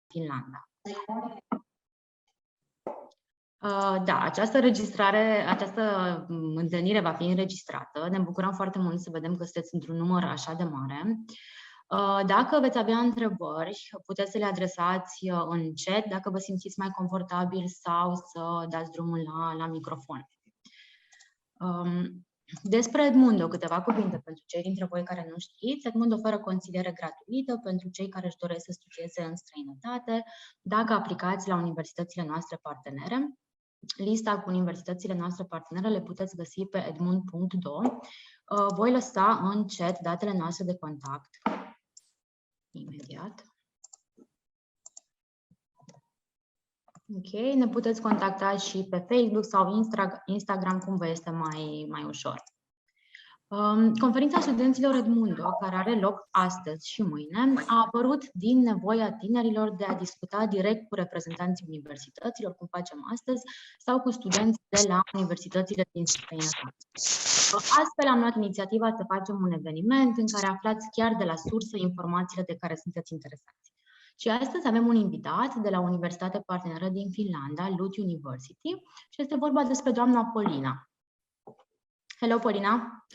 Finlanda. Da, această întâlnire va fi înregistrată. Ne bucurăm foarte mult să vedem că sunteți într-un număr așa de mare. Dacă veți avea întrebări, puteți să le adresați în chat, dacă vă simțiți mai confortabil, sau să dați drumul la microfon. Despre Edmundo, câteva cuvinte pentru cei dintre voi care nu știți. Edmundo oferă consiliere gratuită pentru cei care își doresc să studieze în străinătate, dacă aplicați la universitățile noastre partenere. Lista cu universitățile noastre partenere le puteți găsi pe edmund.do. Voi lăsa în chat datele noastre de contact. Imediat. Ok, ne puteți contacta și pe Facebook sau Instagram, cum vă este mai ușor. Conferința studenților Edmundo, care are loc astăzi și mâine, a apărut din nevoia tinerilor de a discuta direct cu reprezentanții universităților, cum facem astăzi, sau cu studenți de la universitățile din străinătate. Astfel am luat inițiativa să facem un eveniment în care aflați chiar de la sursă informațiile de care sunteți interesați. Și astăzi avem un invitat de la Universitatea Parteneră din Finlanda, LUT University, și este vorba despre doamna Polina. Hello, Polina.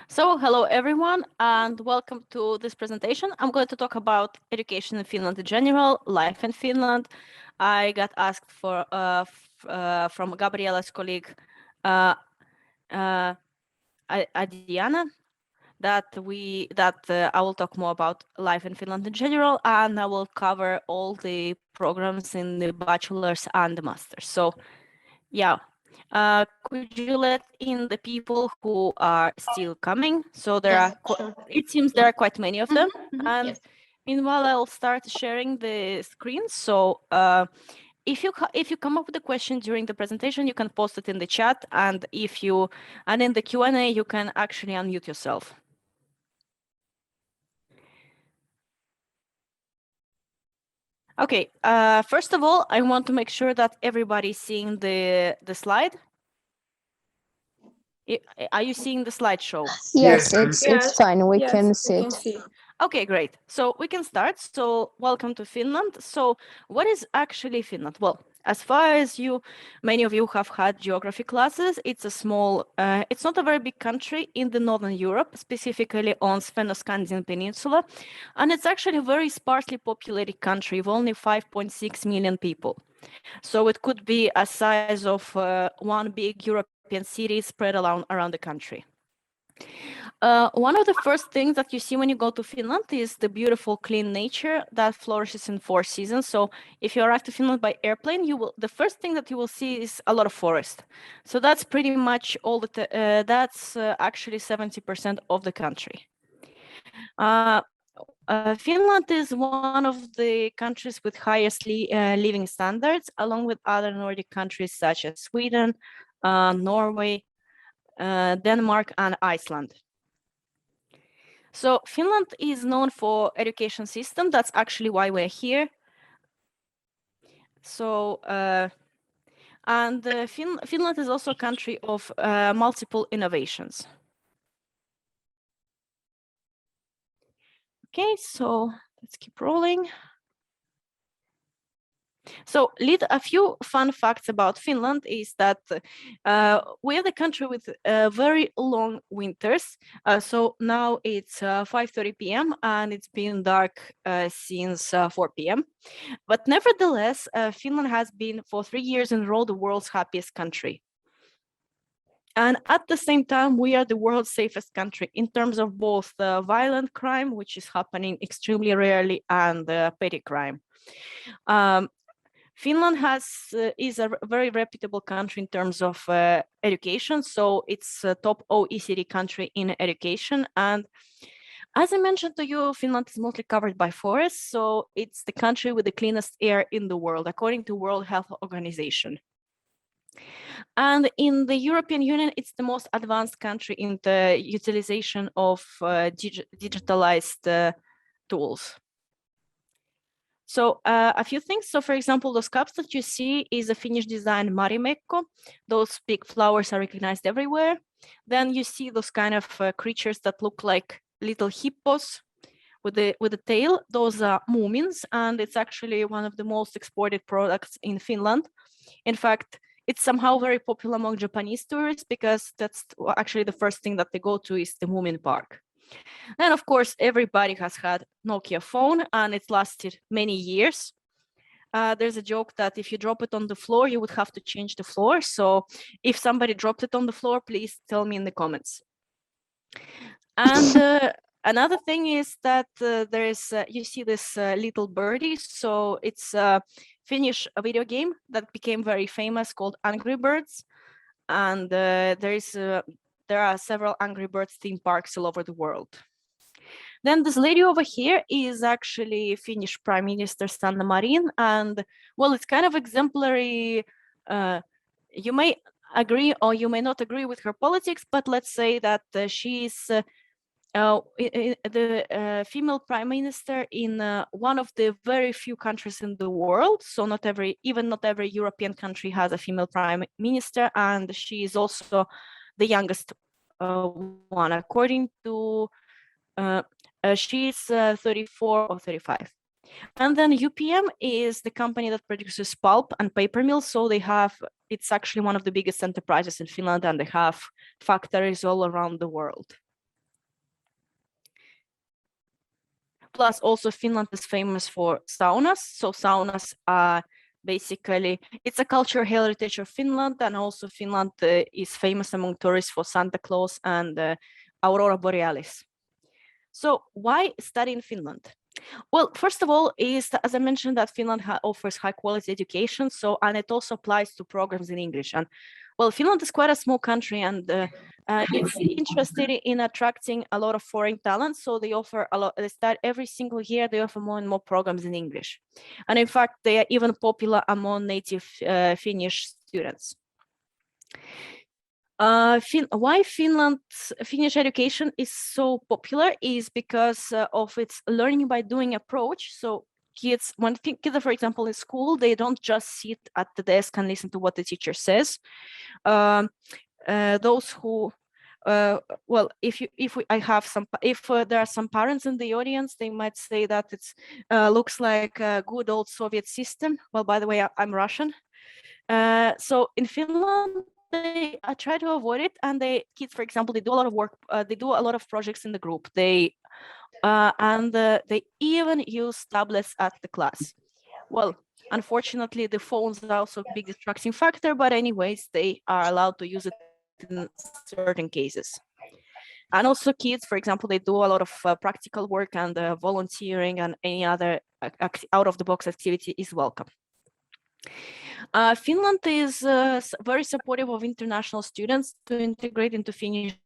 So, hello everyone, and welcome to this presentation. I'm going to talk about education in Finland in general, life in Finland. I got asked from Gabriela's colleague, Adiana, that I will talk more about life in Finland in general, and I will cover all the programs in the bachelor's and the master's. So, yeah. Could you let in the people who are still coming? So there are, it seems there are quite many of them. And yes. Meanwhile, I'll start sharing the screen. So if you come up with a question during the presentation, you can post it in the chat, and in the Q&A, you can actually unmute yourself. Okay, first of all, I want to make sure that everybody's seeing the slide. Are you seeing the slideshow? Yes, it's fine. We can see it. Okay, great. So we can start. So welcome to Finland. So what is actually Finland? Well, as far as many of you have had geography classes, it's it's not a very big country in the Northern Europe, specifically on Fennoscandian Peninsula. And it's actually a very sparsely populated country with only 5.6 million people. So it could be a size of one big European city spread around the country. One of the first things that you see when you go to Finland is the beautiful, clean nature that flourishes in 4 seasons. So if you arrive to Finland by airplane, the first thing that you will see is a lot of forest. So that's pretty much all that's actually 70% of the country. Finland is one of the countries with highest living standards, along with other Nordic countries such as Sweden, Norway, Denmark, and Iceland. So Finland is known for education system. That's actually why we're here. So, Finland is also a country of multiple innovations. Okay, so let's keep rolling. So a few fun facts about Finland is that we are the country with very long winters. So now it's 5:30 p.m. and it's been dark since 4 p.m. But nevertheless, Finland has been for 3 years in a row the world's happiest country. And at the same time, we are the world's safest country in terms of both violent crime, which is happening extremely rarely, and petty crime. Finland is a very reputable country in terms of education, so it's a top OECD country in education. And as I mentioned to you, Finland is mostly covered by forests, so it's the country with the cleanest air in the world, according to World Health Organization. And in the European Union, it's the most advanced country in the utilization of digitalized tools. So a few things. So for example, those cups that you see is a Finnish design Marimekko. Those big flowers are recognized everywhere. Then you see those kind of creatures that look like little hippos with the tail. Those are muumins, and it's actually one of the most exported products in Finland. In fact, it's somehow very popular among Japanese tourists because that's actually the first thing that they go to is the Moomin Park. Then, of course, everybody has had Nokia phone, and it's lasted many years. There's a joke that if you drop it on the floor, you would have to change the floor. So if somebody dropped it on the floor, please tell me in the comments. And another thing is that there is, you see this little birdie. So it's a Finnish video game that became very famous called Angry Birds. And there are several Angry Birds theme parks all over the world. Then this lady over here is actually Finnish Prime Minister Sanna Marin. And well, it's kind of exemplary. You may agree or you may not agree with her politics, but let's say that she's the female prime minister in one of the very few countries in the world. So not every European country has a female prime minister, and she is also the youngest one. According to she's 34 or 35. And then UPM is the company that produces pulp and paper mills. So it's actually one of the biggest enterprises in Finland, and they have factories all around the world. Plus, also Finland is famous for saunas. So saunas are basically, it's a cultural heritage of Finland, and also Finland is famous among tourists for Santa Claus and Aurora Borealis. So why study in Finland? Well, first of all, as I mentioned, that Finland offers high quality education. So, and it also applies to programs in English. And well, Finland is quite a small country, and it's interested in attracting a lot of foreign talent. So they offer a lot. They start every single year. They offer more and more programs in English, and in fact, they are even popular among native Finnish students. Why Finnish education is so popular is because of its learning by doing approach. So when kids are, for example, in school, they don't just sit at the desk and listen to what the teacher says. Those who, well, if there are some parents in the audience, they might say that it looks like a good old Soviet system. Well, by the way, I'm Russian. So in Finland, they try to avoid it, and kids, for example, they do a lot of work. They do a lot of projects in the group. They even use tablets at the class. Well, unfortunately, the phones are also a big distracting factor, but anyways, they are allowed to use it in certain cases. And also kids, for example, they do a lot of practical work, and volunteering and any other out-of-the-box activity is welcome. Finland is very supportive of international students to integrate into Finnish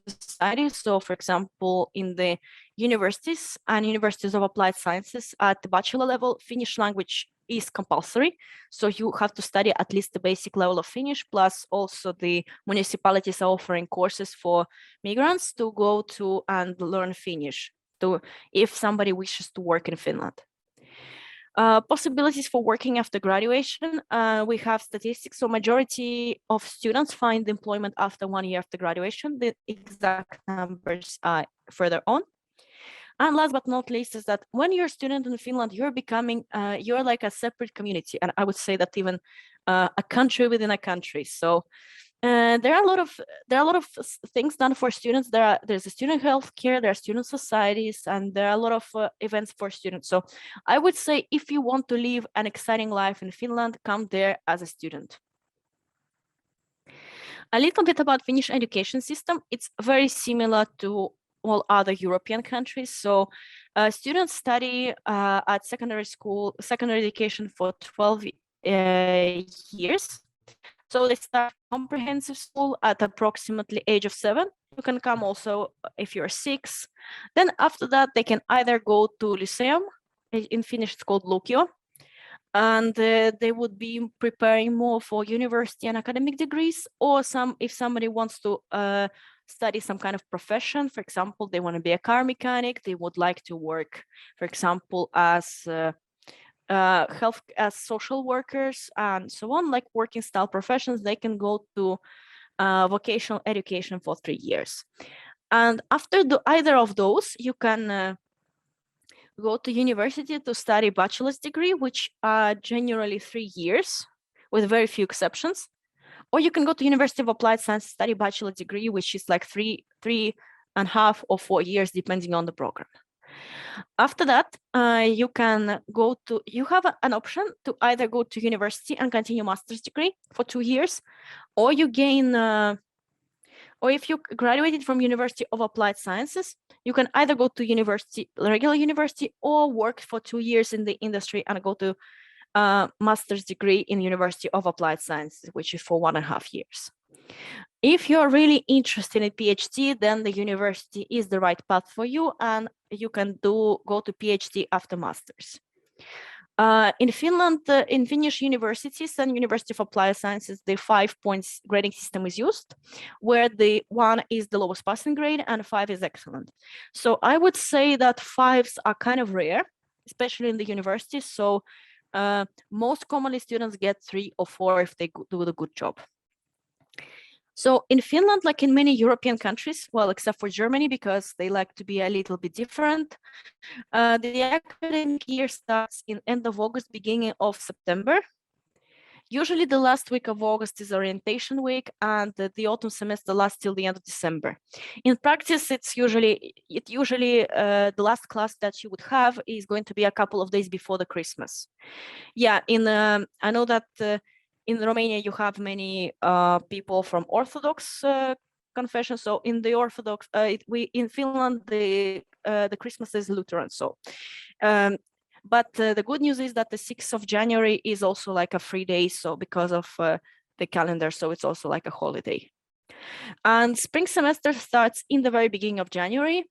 society. So, for example, in the universities and universities of applied sciences at the bachelor level, Finnish language is compulsory. So you have to study at least the basic level of Finnish, plus also the municipalities are offering courses for migrants to go to and learn Finnish if somebody wishes to work in Finland. Possibilities for working after graduation, we have statistics. So majority of students find employment after 1 year after graduation. The exact numbers are further on. And last but not least is that when you're a student in Finland, you're like a separate community. And I would say that even a country within a country. So there are a lot of things done for students. There's a student healthcare, there are student societies, and there are a lot of events for students. So I would say if you want to live an exciting life in Finland, come there as a student. A little bit about Finnish education system. It's very similar to all other European countries. So students study at secondary education for 12 years. So they start comprehensive school at approximately age of 7. You can come also if you're 6. Then after that, they can either go to lyceum, in Finnish it's called lukio, and they would be preparing more for university and academic degrees, or if somebody wants to study some kind of profession, for example, they want to be a car mechanic, they would like to work, for example, as social workers and so on, like working style professions, they can go to vocational education for 3 years. And after either of those, you can go to university to study bachelor's degree, which are generally 3 years with very few exceptions. Or you can go to University of Applied Science, study bachelor's degree, which is like 3.5 or 4 years, depending on the program. After that, you have an option to either go to university and continue master's degree for 2 years, or you gain, or if you graduated from University of Applied Sciences, you can either go to regular university, or work for 2 years in the industry and go to master's degree in University of Applied Sciences, which is for 1.5 years. If you're really interested in PhD, then the university is the right path for you, and you can go to PhD after master's. In Finland, in Finnish universities and University of Applied Sciences, the 5 points grading system is used, where the 1 is the lowest passing grade and 5 is excellent. So I would say that 5s are kind of rare, especially in the universities. So most commonly students get 3 or 4 if they do the good job. So in Finland, like in many European countries, well, except for Germany, because they like to be a little bit different, the academic year starts in end of August, beginning of September. Usually the last week of August is orientation week, and the autumn semester lasts till the end of December. In practice, it's usually the last class that you would have is going to be a couple of days before the Christmas. Yeah, I know that in Romania you have many people from Orthodox confession. So in the Orthodox, in Finland the Christmas is Lutheran. So. But the good news is that the 6th of January is also like a free day, so because of the calendar, so it's also like a holiday. And spring semester starts in the very beginning of January.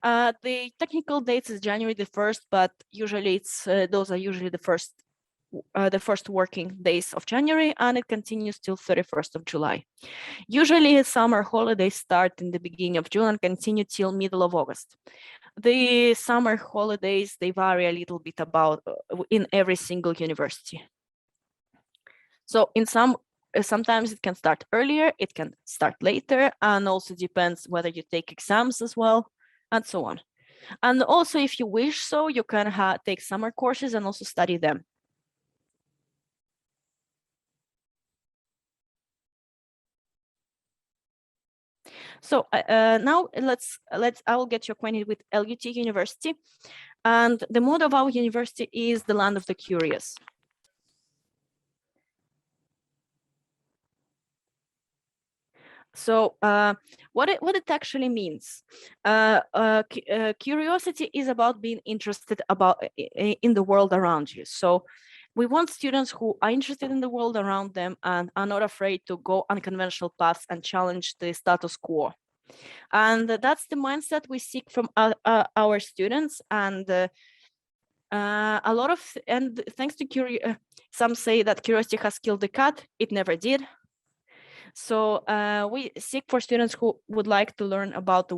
The technical dates is January the 1st, but usually those are usually the first working days of January, and it continues till 31st of July. Usually summer holidays start in the beginning of June and continue till middle of August. The summer holidays, they vary a little bit in every single university. So sometimes it can start earlier, it can start later, and also depends whether you take exams as well, and so on. And also, if you wish so, you can take summer courses and also study them. So now I will get you acquainted with LUT University, and the motto of our university is the land of the curious. So what it actually means, curiosity is about being interested in the world around you. So we want students who are interested in the world around them and are not afraid to go unconventional paths and challenge the status quo. And that's the mindset we seek from our students. And thanks to some say that curiosity has killed the cat. It never did. So we seek for students who would like to learn about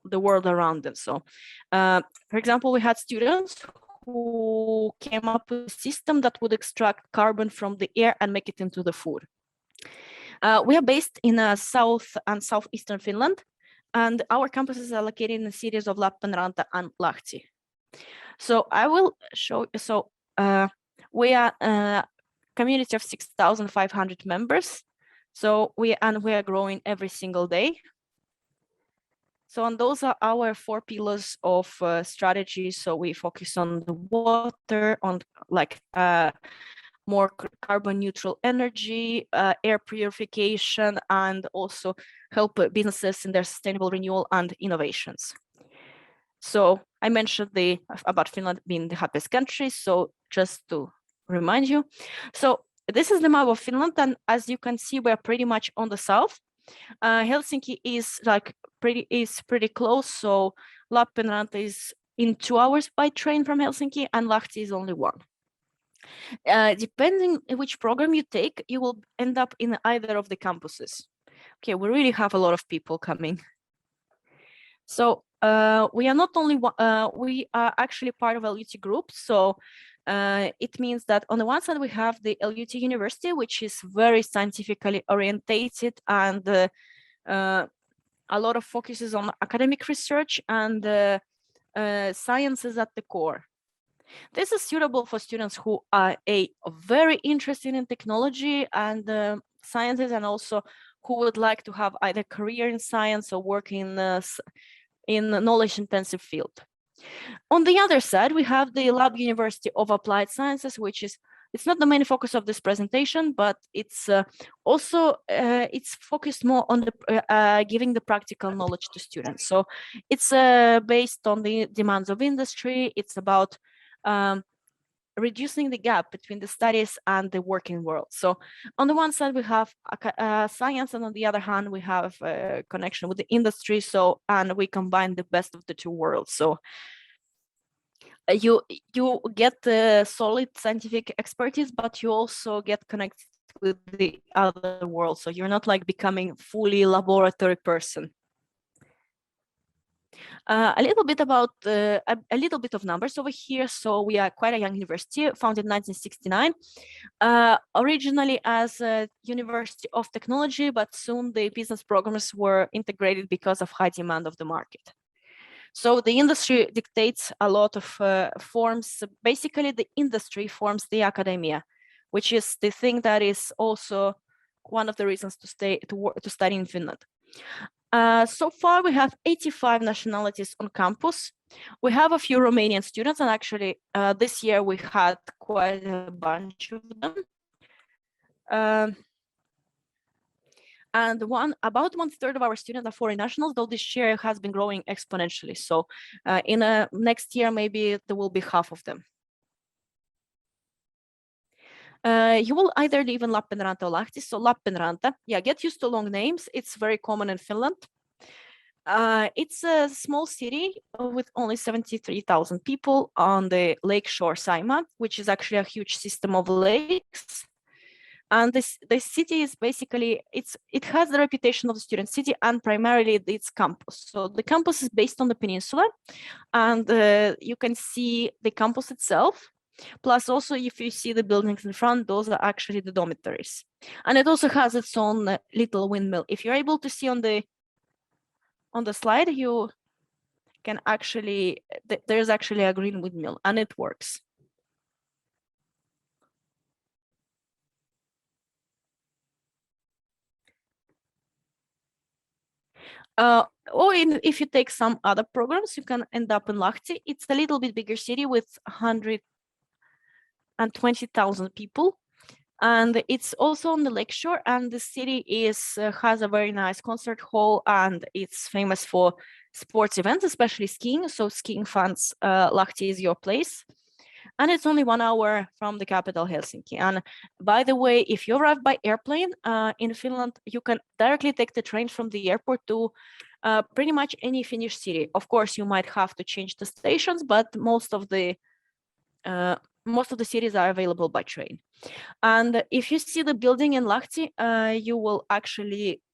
the world around them. So, for example, we had students who came up with a system that would extract carbon from the air and make it into the food. We are based in south and southeastern Finland, and our campuses are located in the cities of Lappeenranta and Lahti. So I will show you. So we are a community of 6,500 members. So we are growing every single day. So and those are our 4 pillars of strategy. So we focus on the water, on more carbon neutral energy, air purification, and also help businesses in their sustainable renewal and innovations. So I mentioned about Finland being the happiest country. So just to remind you, so this is the map of Finland, and as you can see, we're pretty much on the south. Helsinki is pretty close, so Lappeenranta is in 2 hours by train from Helsinki, and Lahti is only 1. Depending on which program you take, you will end up in either of the campuses. Okay, we really have a lot of people coming. So we are not only we are actually part of a LUT group. So it means that on the one side we have the LUT University, which is very scientifically orientated and a lot of focuses on academic research and science is at the core. This is suitable for students who are very interested in technology and sciences, and also who would like to have either career in science or work in a knowledge-intensive field. On the other side, we have the Lab University of Applied Sciences, which is, it's not the main focus of this presentation, but it's also, it's focused more on the giving the practical knowledge to students. So it's based on the demands of industry. It's about reducing the gap between the studies and the working world. So on the one side, we have science, and on the other hand, we have a connection with the industry. So, and we combine the best of the two worlds. So you get the solid scientific expertise, but you also get connected with the other world. So you're not like becoming fully laboratory person. A little bit about a little bit of numbers over here. So we are quite a young university, founded in 1969, originally as a University of Technology, but soon the business programs were integrated because of high demand of the market. So the industry dictates a lot of forms. Basically, the industry forms the academia, which is the thing that is also one of the reasons to study in Finland. So far, we have 85 nationalities on campus. We have a few Romanian students, and actually this year we had quite a bunch of them. And about 1/3 of our students are foreign nationals, though this share has been growing exponentially. So in next year, maybe there will be half of them. You will either live in Lappeenranta or Lahti. So Lappeenranta, yeah, get used to long names. It's very common in Finland. It's a small city with only 73,000 people on the lakeshore Saimaa, which is actually a huge system of lakes. And the city is basically, it has the reputation of the student city and primarily its campus. So the campus is based on the peninsula, and you can see the campus itself. Plus also, if you see the buildings in front, those are actually the dormitories. And it also has its own little windmill. If you're able to see on the slide, you can actually, there's actually a green windmill and it works. If you take some other programs, you can end up in Lahti. It's a little bit bigger city with 120,000 people. And it's also on the lakeshore, and the city has a very nice concert hall, and it's famous for sports events, especially skiing. So skiing fans, Lahti is your place. And it's only 1 hour from the capital, Helsinki. And by the way, if you arrive by airplane in Finland, you can directly take the train from the airport to pretty much any Finnish city. Of course, you might have to change the stations, but most of the cities are available by train. And if you see the building in Lahti,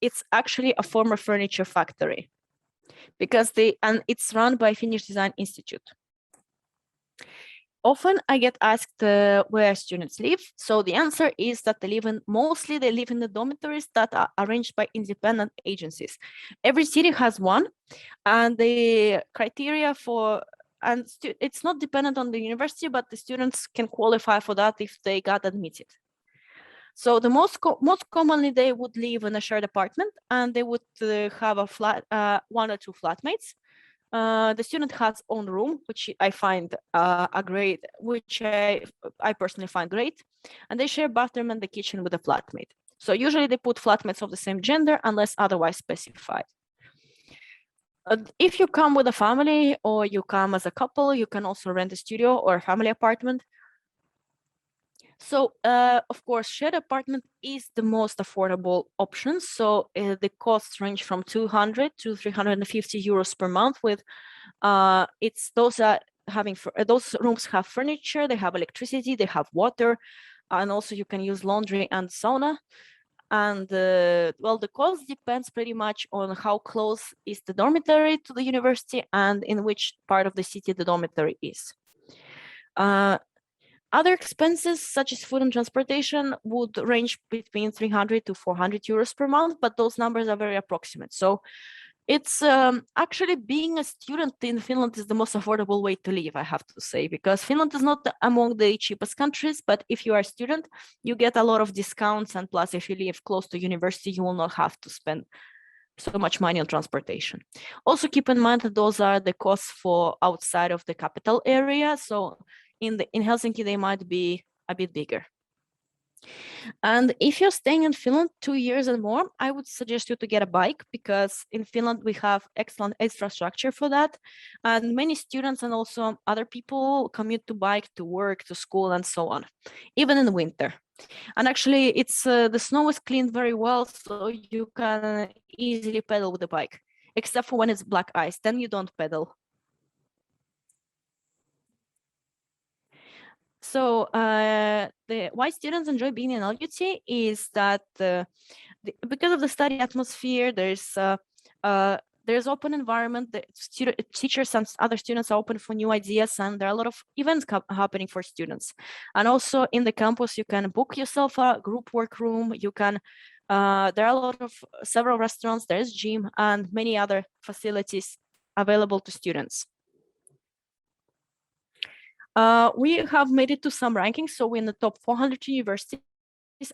it's actually a former furniture factory, because it's run by Finnish Design Institute. Often I get asked where students live. So the answer is that they live in the dormitories that are arranged by independent agencies. Every city has one, and the criteria it's not dependent on the university, but the students can qualify for that if they got admitted. So the most commonly they would live in a shared apartment, and they would have a flat, 1 or 2 flatmates. The student has own room, which I find which I personally find great, and they share bathroom and the kitchen with a flatmate. So usually they put flatmates of the same gender unless otherwise specified. If you come with a family or you come as a couple, you can also rent a studio or a family apartment. So, of course, shared apartment is the most affordable option. So the costs range from 200 to 350 euros per month. With those rooms have furniture, they have electricity, they have water, and also you can use laundry and sauna. And the cost depends pretty much on how close is the dormitory to the university and in which part of the city the dormitory is. Other expenses, such as food and transportation, would range between 300 to 400 euros per month, but those numbers are very approximate. So It's actually being a student in Finland is the most affordable way to live, I have to say, because Finland is not among the cheapest countries, but if you are a student, you get a lot of discounts, and plus if you live close to university, you will not have to spend so much money on transportation. Also keep in mind that those are the costs for outside of the capital area. So in Helsinki, they might be a bit bigger. And if you're staying in Finland 2 years and more, I would suggest you to get a bike, because in Finland we have excellent infrastructure for that. And many students and also other people commute to bike to work, to school, and so on, even in the winter. And actually, it's the snow is cleaned very well, so you can easily pedal with the bike, except for when it's black ice, then you don't pedal. So why students enjoy being in LUT is that because of the study atmosphere, there's open environment, the teachers and other students are open for new ideas, and there are a lot of events happening for students. And also in the campus, you can book yourself a group workroom, you can, there are a lot of several restaurants, there's gym and many other facilities available to students. We have made it to some rankings, so we're in the top 400 universities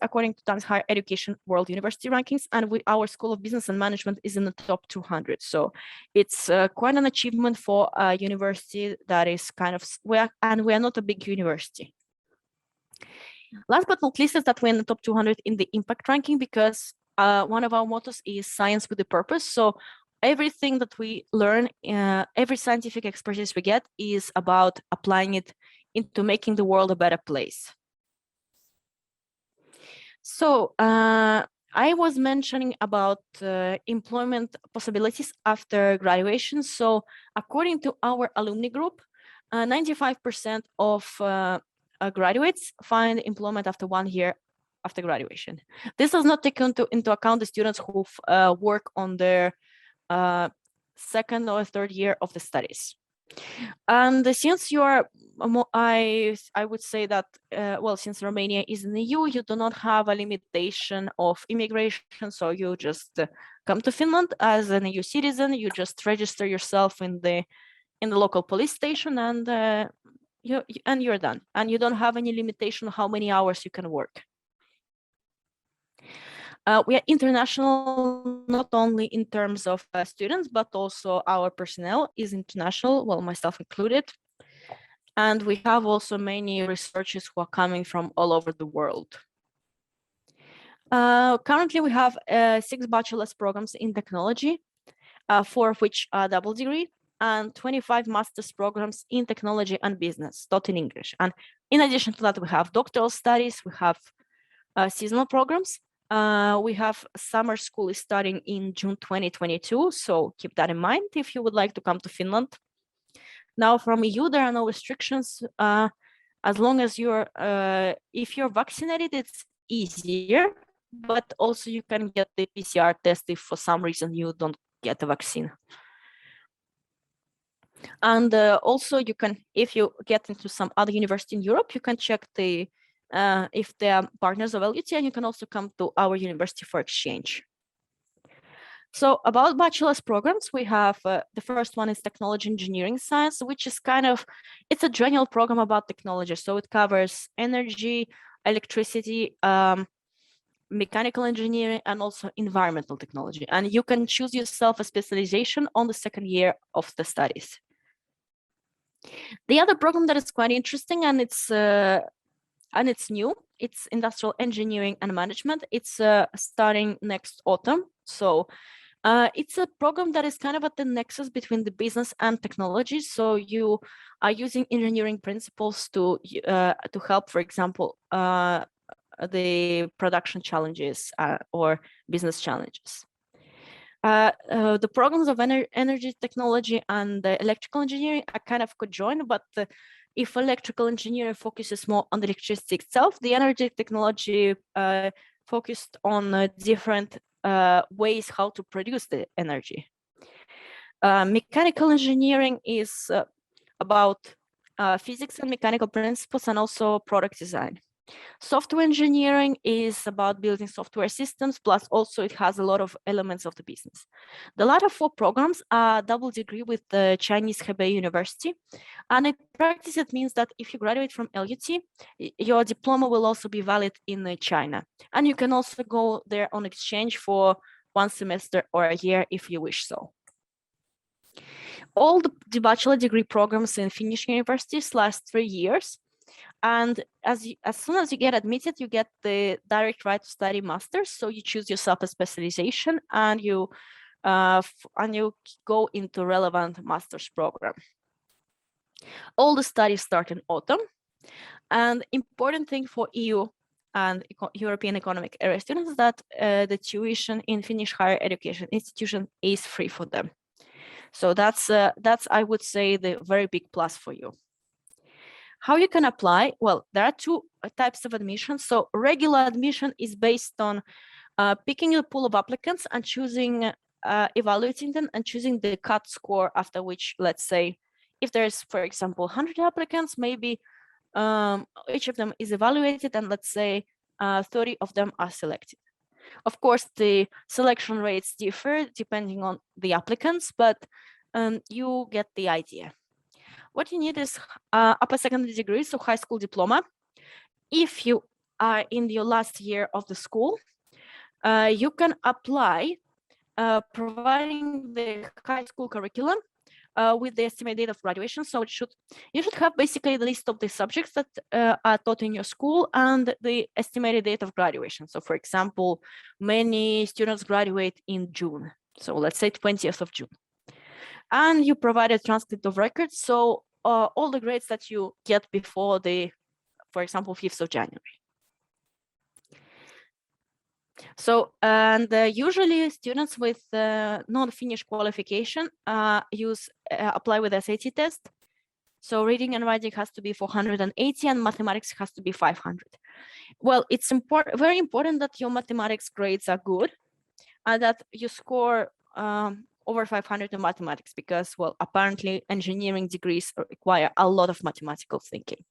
according to Times Higher Education World University Rankings, and our School of Business and Management is in the top 200. So it's quite an achievement for a university that is kind of, and we are not a big university. Last but not least is that we're in the top 200 in the impact ranking, because one of our mottos is science with a purpose. So everything that we learn, every scientific expertise we get is about applying it into making the world a better place. So I was mentioning about employment possibilities after graduation. So according to our alumni group, 95% of graduates find employment after 1 year after graduation. This does not take into account the students who work on their second or third year of the studies. And since you are, I would say that, well, since Romania is in the EU, you do not have a limitation of immigration. So you just come to Finland as an EU citizen, you just register yourself in the local police station, and you're done. And you don't have any limitation on how many hours you can work. We are international, not only in terms of students, but also our personnel is international, well, myself included. And we have also many researchers who are coming from all over the world. Currently, we have 6 bachelor's programs in technology, 4 of which are double degree, and 25 master's programs in technology and business, taught in English. And in addition to that, we have doctoral studies, we have seasonal programs. We have summer school is starting in June 2022, so keep that in mind if you would like to come to Finland. Now from EU, there are no restrictions. As long as you're, if you're vaccinated, it's easier, but also you can get the PCR test if for some reason you don't get the vaccine. And also you can, if you get into some other university in Europe, you can check the if they are partners of LUT, and you can also come to our university for exchange. So about bachelor's programs, we have the first one is technology engineering science, which is kind of, it's a general program about technology. So it covers energy, electricity, mechanical engineering, and also environmental technology. And you can choose yourself a specialization on the second year of the studies. The other program that is quite interesting, and it's new, it's industrial engineering and management. It's starting next autumn. So it's a program that is kind of at the nexus between the business and technology. So you are using engineering principles to help, for example, the production challenges or business challenges. The programs of energy technology and electrical engineering are kind of conjoined, but if electrical engineering focuses more on the electricity itself, the energy technology focused on different ways how to produce the energy. Mechanical engineering is about physics and mechanical principles, and also product design. Software engineering is about building software systems, plus also it has a lot of elements of the business. The latter 4 programs are double degree with the Chinese Hebei University. And in practice, it means that if you graduate from LUT, your diploma will also be valid in China. And you can also go there on exchange for 1 semester or a year if you wish so. All the bachelor degree programs in Finnish universities last 3 years. And as soon as you get admitted, you get the direct right to study master's. So you choose yourself a specialization and you go into relevant master's program. All the studies start in autumn. And important thing for EU and European Economic Area students is that the tuition in Finnish higher education institution is free for them. So that's I would say the very big plus for you. How you can apply? Well, there are 2 types of admission. So regular admission is based on picking a pool of applicants and choosing, evaluating them and choosing the cut score after which, let's say, if there's, for example, 100 applicants, maybe each of them is evaluated and let's say 30 of them are selected. Of course, the selection rates differ depending on the applicants, but you get the idea. What you need is upper secondary degree, so high school diploma. If you are in your last year of the school, you can apply providing the high school curriculum with the estimated date of graduation. So you should have basically the list of the subjects that are taught in your school and the estimated date of graduation. So for example, many students graduate in June. So let's say 20th of June. And you provide a transcript of records. So all the grades that you get before the, for example, 5th of January. So, and usually students with non-Finnish qualification apply with SAT test. So reading and writing has to be 480 and mathematics has to be 500. Well, it's very important that your mathematics grades are good and that you score over 500 in mathematics because, well, apparently engineering degrees require a lot of mathematical thinking.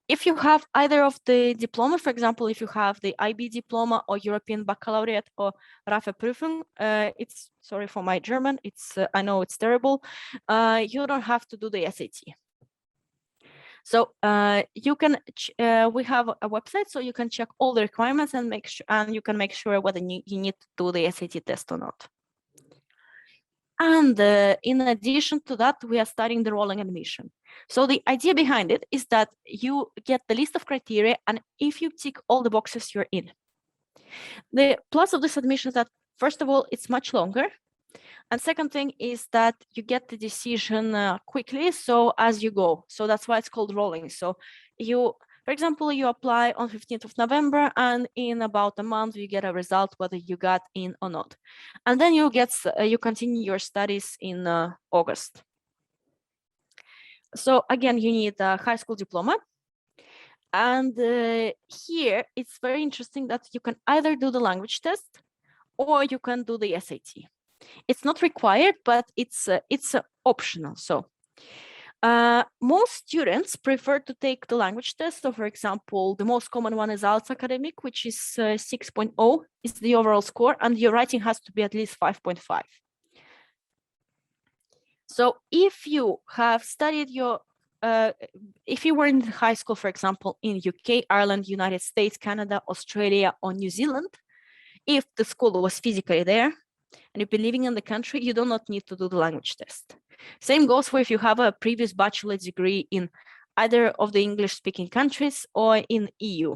If you have either of the diploma, for example, if you have the IB diploma or European Baccalaureate or Prüfung, it's, sorry for my German, it's I know it's terrible, you don't have to do the SAT. So you can, we have a website, so you can check all the requirements and make sure, and you can make sure whether you need to do the SAT test or not. And in addition to that, we are starting the rolling admission. So the idea behind it is that you get the list of criteria, and if you tick all the boxes, you're in. The plus of this admission is that, first of all, it's much longer. And second thing is that you get the decision quickly, so as you go. So that's why it's called rolling. So you, for example, you apply on 15th of November, and in about a month, you get a result whether you got in or not. And then you continue your studies in August. So again, you need a high school diploma. And here, it's very interesting that you can either do the language test or you can do the SAT. It's not required, but it's optional. So most students prefer to take the language test. So for example, the most common one is IELTS Academic, which is 6.0 is the overall score, and your writing has to be at least 5.5. So if you have studied your, if you were in high school, for example, in UK, Ireland, United States, Canada, Australia, or New Zealand, if the school was physically there, and you've been living in the country, you do not need to do the language test. Same goes for if you have a previous bachelor degree in either of the English-speaking countries or in EU.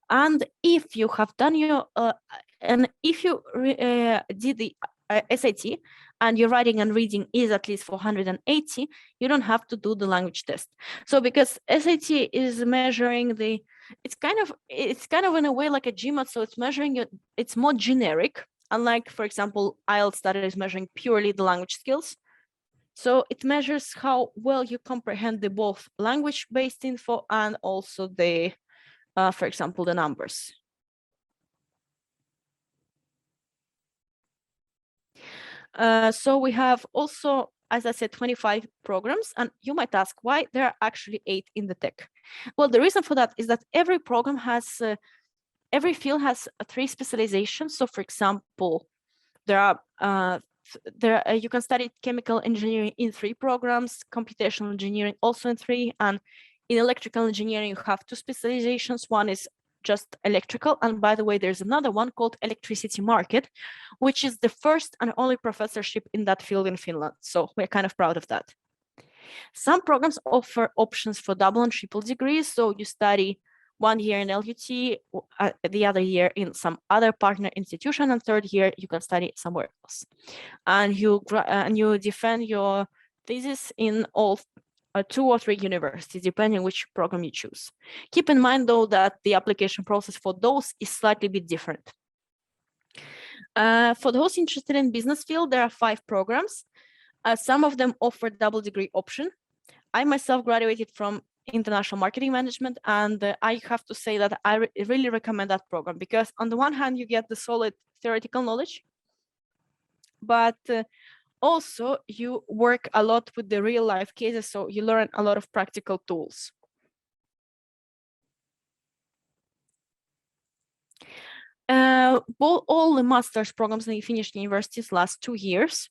And if you have done your, and if you did the SAT and your writing and reading is at least 480, you don't have to do the language test. So because SAT is measuring the, it's kind of in a way like a GMAT, so it's measuring it, it's more generic. Unlike, for example, IELTS that is measuring purely the language skills. So it measures how well you comprehend the both language-based info and also the, for example, the numbers. So we have also as I said, 25 programs, and you might ask why there are actually 8 in the tech. Well, the reason for that is that every program has, every field has 3 specializations. So for example, you can study chemical engineering in 3 programs, computational engineering also in 3, and in electrical engineering, you have 2 specializations. One is just electrical, and by the way, there's another one called electricity market, which is the first and only professorship in that field in Finland. So we're kind of proud of that. Some programs offer options for double and triple degrees. So you study 1 year in LUT, the other year in some other partner institution, and 3rd year you can study somewhere else. And you defend your thesis in all 2 or 3 universities, depending on which program you choose. Keep in mind, though, that the application process for those is slightly bit different. For those interested in business field, there are 5 programs. Some of them offer double degree option. I myself graduated from international marketing management, and I have to say that I really recommend that program, because on the one hand, you get the solid theoretical knowledge, but also you work a lot with the real life cases, so you learn a lot of practical tools. All the master's programs in the Finnish universities last 2 years,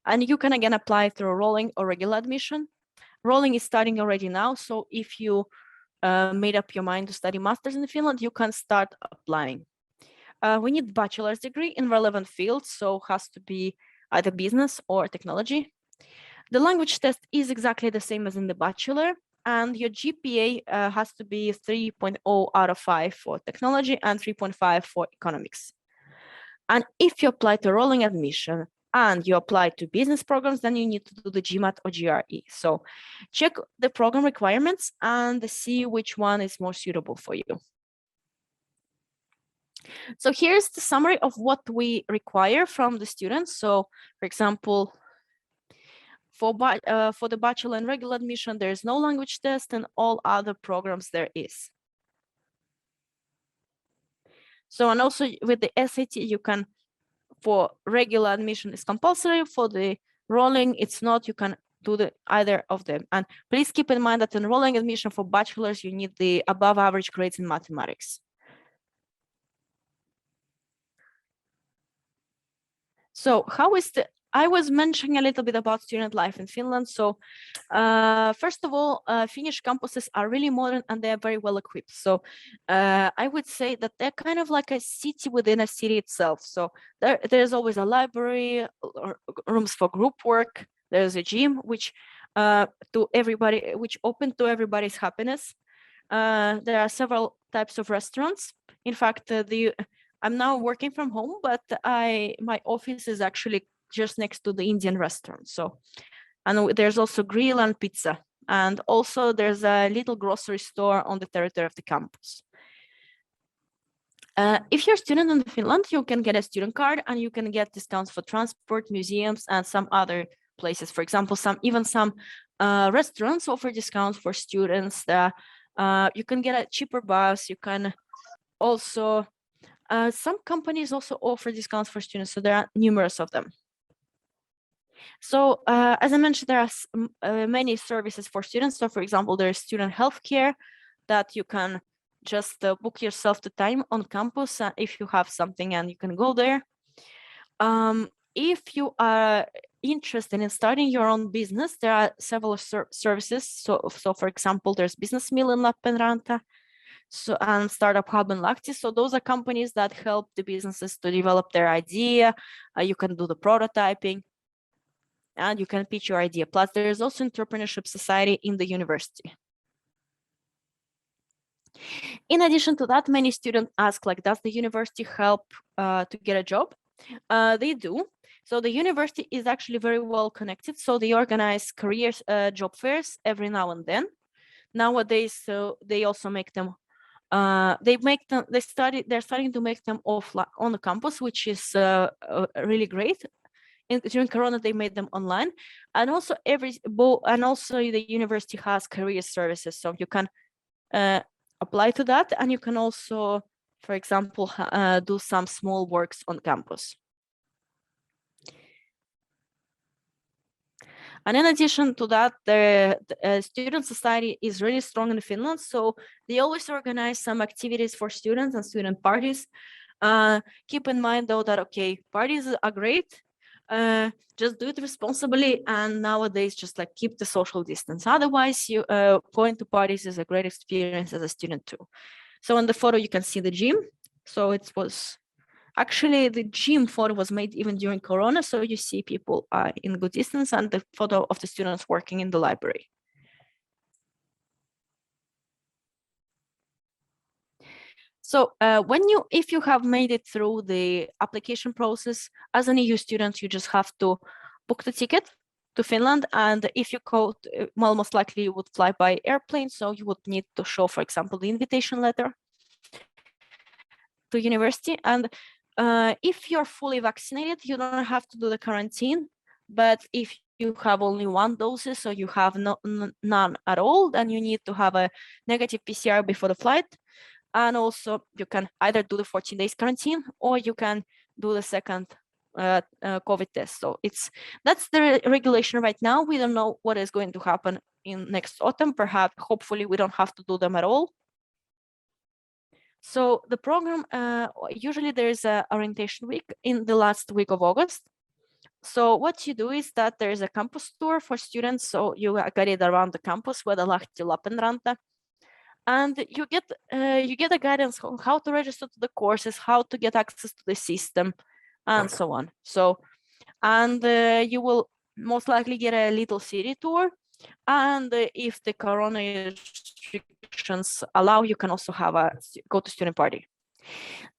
and you can again apply through rolling or regular admission. Rolling is starting already now, so if you made up your mind to study master's in Finland, you can start applying. We need bachelor's degree in relevant fields, so has to be either business or technology. The language test is exactly the same as in the bachelor, and your GPA has to be 3.0 out of 5 for technology and 3.5 for economics. And if you apply to rolling admission and you apply to business programs, then you need to do the GMAT or GRE. So check the program requirements and see which one is more suitable for you. So here's the summary of what we require from the students. So for example, for the bachelor and regular admission, there is no language test, and all other programs there is. So, and also with the SAT, you can, for regular admission is compulsory, for the rolling it's not, you can do either of them. And please keep in mind that in rolling admission for bachelors, you need the above average grades in mathematics. So how is I was mentioning a little bit about student life in Finland. So first of all, Finnish campuses are really modern and they're very well equipped. So I would say that they're kind of like a city within a city itself. So there's always a library, or rooms for group work. There's a gym, which open to everybody's happiness. There are several types of restaurants. In fact, I'm now working from home, but my office is actually just next to the Indian restaurant. So, and there's also grill and pizza. And also there's a little grocery store on the territory of the campus. If you're a student in Finland, you can get a student card and you can get discounts for transport, museums, and some other places. For example, even some restaurants offer discounts for students. You can get a cheaper bus. You can also, some companies also offer discounts for students. So there are numerous of them. So as I mentioned, there are many services for students. So for example, there's student healthcare that you can just book yourself the time on campus if you have something and you can go there. If you are interested in starting your own business, there are several services. So for example, there's Business Mill in Lappeenranta, and Startup Hub in Lahti. So those are companies that help the businesses to develop their idea. You can do the prototyping and you can pitch your idea. Plus, there is also Entrepreneurship Society in the university. In addition to that, many students ask, like, does the university help to get a job? They do. So the university is actually very well connected. So they organize careers, job fairs every now and then. Nowadays, so they also make them. They're starting to make them offline on the campus, which is really great. During Corona, they made them online, and also the university has career services, so you can apply to that, and you can also, for example, do some small works on campus. And in addition to that, the student society is really strong in Finland. So they always organize some activities for students and student parties. Keep in mind though that, okay, parties are great. Just do it responsibly. And nowadays, just like keep the social distance. Otherwise, you going to parties is a great experience as a student too. So in the photo, you can see the gym. So it was actually the gym photo was made even during Corona. So you see people in good distance, and the photo of the students working in the library. So if you have made it through the application process as an EU student, you just have to book the ticket to Finland. And if you go, well, most likely you would fly by airplane. So you would need to show, for example, the invitation letter to university. And if you're fully vaccinated, you don't have to do the quarantine. But if you have only one dose, so you have none at all, then you need to have a negative PCR before the flight. And also you can either do the 14 days quarantine, or you can do the second COVID test. So that's the regulation right now. We don't know what is going to happen in next autumn. Perhaps, hopefully, we don't have to do them at all. So the program, usually there is a orientation week in the last week of August. So what you do is that there is a campus tour for students. So you get it around the campus with a Lahti Lappeenranta. And you get a guidance on how to register to the courses, how to get access to the system, and so on. So, and you will most likely get a little city tour. And if the corona restrictions allow, you can also have go to student party.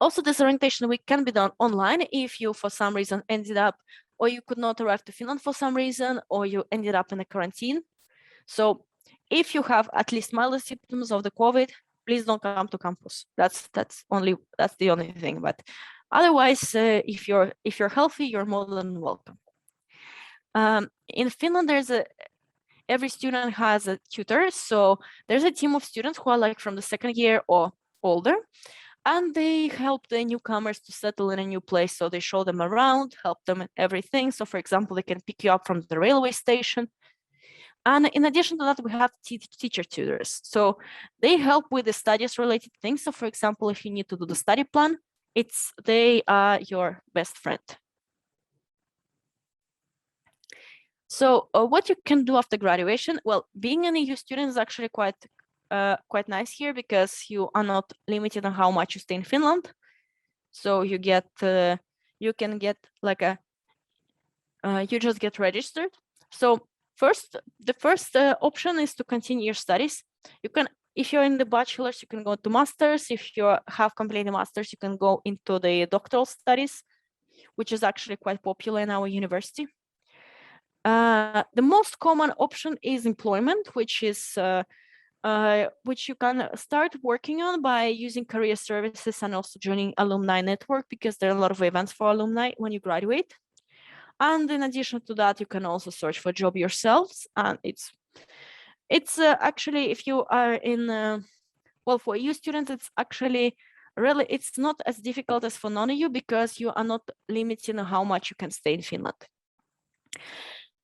Also, this orientation week can be done online if you, for some reason, ended up, or you could not arrive to Finland for some reason, or you ended up in a quarantine. So if you have at least mild symptoms of the COVID, please don't come to campus. That's the only thing. But otherwise, if you're healthy, you're more than welcome. In Finland, every student has a tutor. So there's a team of students who are like from the second year or older, and they help the newcomers to settle in a new place. So they show them around, help them in everything. So for example, they can pick you up from the railway station. And in addition to that, we have teacher tutors. So they help with the studies related things. So for example, if you need to do the study plan, they are your best friend. So what you can do after graduation, well, being an EU student is actually quite nice here, because you are not limited on how much you stay in Finland. So you can get like you just get registered. So the first option is to continue your studies. You can, if you're in the bachelors, you can go to masters. If you have completed masters, you can go into the doctoral studies, which is actually quite popular in our university. The most common option is employment, which you can start working on by using career services and also joining alumni network, because there are a lot of events for alumni when you graduate. And in addition to that, you can also search for a job yourselves. And it's actually, if you are in, well, for EU students, it's actually really, it's not as difficult as for non-EU, because you are not limited on how much you can stay in Finland.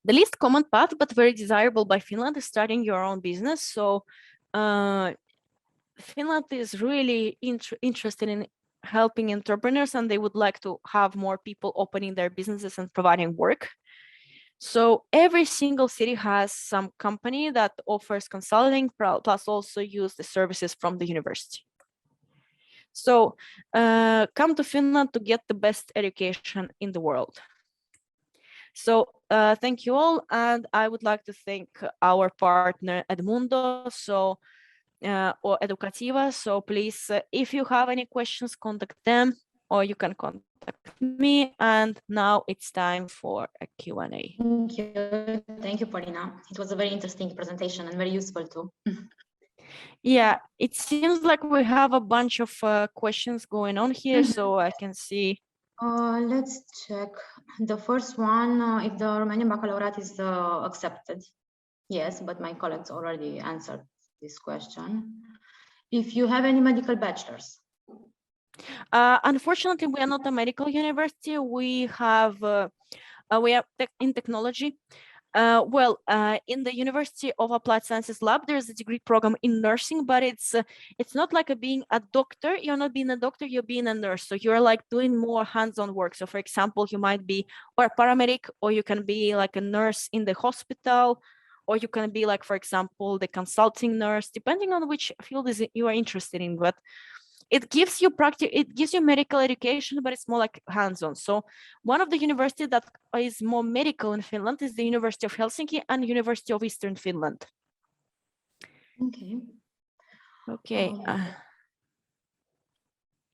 The least common path, but very desirable by Finland, is starting your own business. So Finland is really interested in helping entrepreneurs, and they would like to have more people opening their businesses and providing work. So every single city has some company that offers consulting, plus also use the services from the university. So come to Finland to get the best education in the world. So thank you all, and I would like to thank our partner EDMUNDO, or Educativa. So please, if you have any questions, contact them, or you can contact me. And now it's time for a Q&A. Thank you, Polina. It was a very interesting presentation and very useful too. Yeah, it seems like we have a bunch of questions going on here, so I can see. Let's check. The first one, if the Romanian Baccalaureate is accepted. Yes, but my colleagues already answered this question. If you have any medical bachelors? Unfortunately, we are not a medical university. We are in technology. In the University of Applied Sciences Lab, there's a degree program in nursing, but it's not like being a doctor. You're not being a doctor, you're being a nurse. So you're like doing more hands-on work. So for example, you might be or a paramedic, or you can be like a nurse in the hospital, or you can be like, for example, the consulting nurse, depending on which field you are interested in. But it gives you medical education, but it's more like hands-on. So one of the universities that is more medical in Finland is the University of Helsinki and University of Eastern Finland. Okay.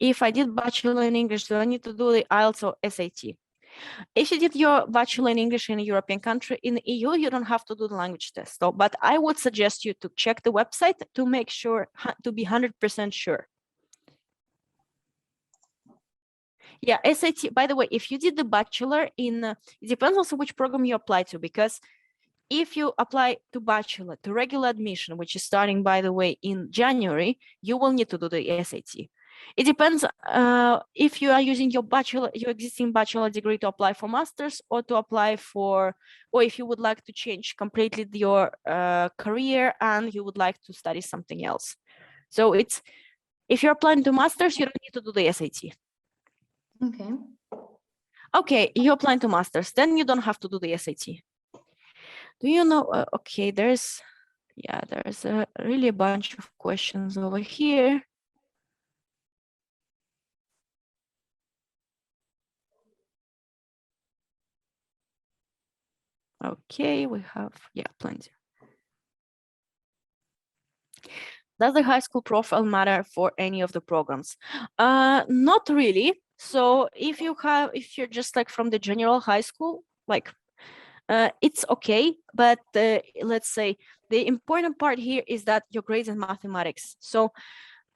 If I did Bachelor in English, do I need to do the IELTS or SAT? If you did your Bachelor in English in a European country, in the EU, you don't have to do the language test. So, but I would suggest you to check the website to make sure, to be 100% sure. Yeah, SAT, by the way, if you did the Bachelor in, it depends also which program you apply to, because if you apply to Bachelor, to regular admission, which is starting, by the way, in January, you will need to do the SAT. It depends if you are using your existing Bachelor degree to apply for Masters, or to apply for, or if you would like to change completely your career and you would like to study something else. So it's, if you're applying to Masters, you don't need to do the SAT. Okay, you're applying to Masters, then you don't have to do the SAT. Do you know, okay, there's a really bunch of questions over here. Okay, we have, plenty. Does the high school profile matter for any of the programs? Not really. So if you're just like from the general high school, like it's okay, but let's say the important part here is that your grades in mathematics. So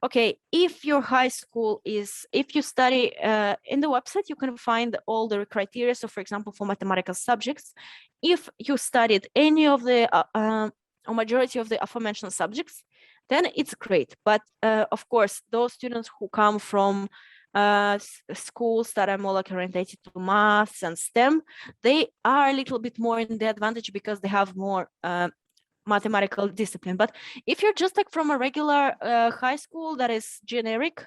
okay, if your high school is, if you study in the website, you can find all the criteria. So for example, for mathematical subjects, if you studied any of the or majority of the aforementioned subjects, then it's great. But of course, those students who come from schools that are more like orientated to maths and STEM, they are a little bit more in the advantage because they have more mathematical discipline. But if you're just like from a regular high school that is generic,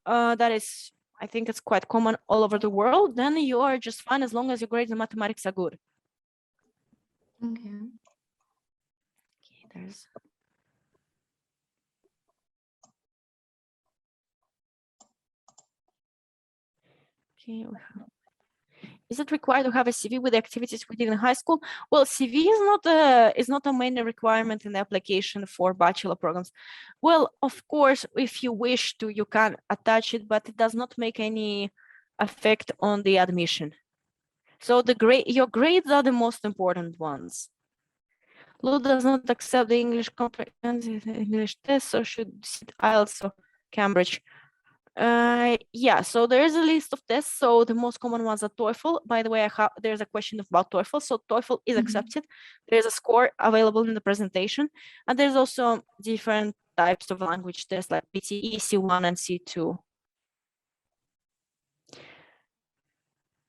that is, I think it's quite common all over the world, then you are just fine as long as your grades in mathematics are good. Okay, there's. Okay, is it required to have a CV with the activities we did in high school? Well, CV is not a main requirement in the application for bachelor programs. Well, of course, if you wish to, you can attach it, but it does not make any effect on the admission. So your grades are the most important ones. Lou does not accept the English comprehensive English test, so should sit IELTS or Cambridge. Yeah, so there is a list of tests. So the most common ones are TOEFL. By the way, there's a question about TOEFL. So TOEFL is accepted. There's a score available in the presentation. And there's also different types of language tests like PTE, C1 and C2.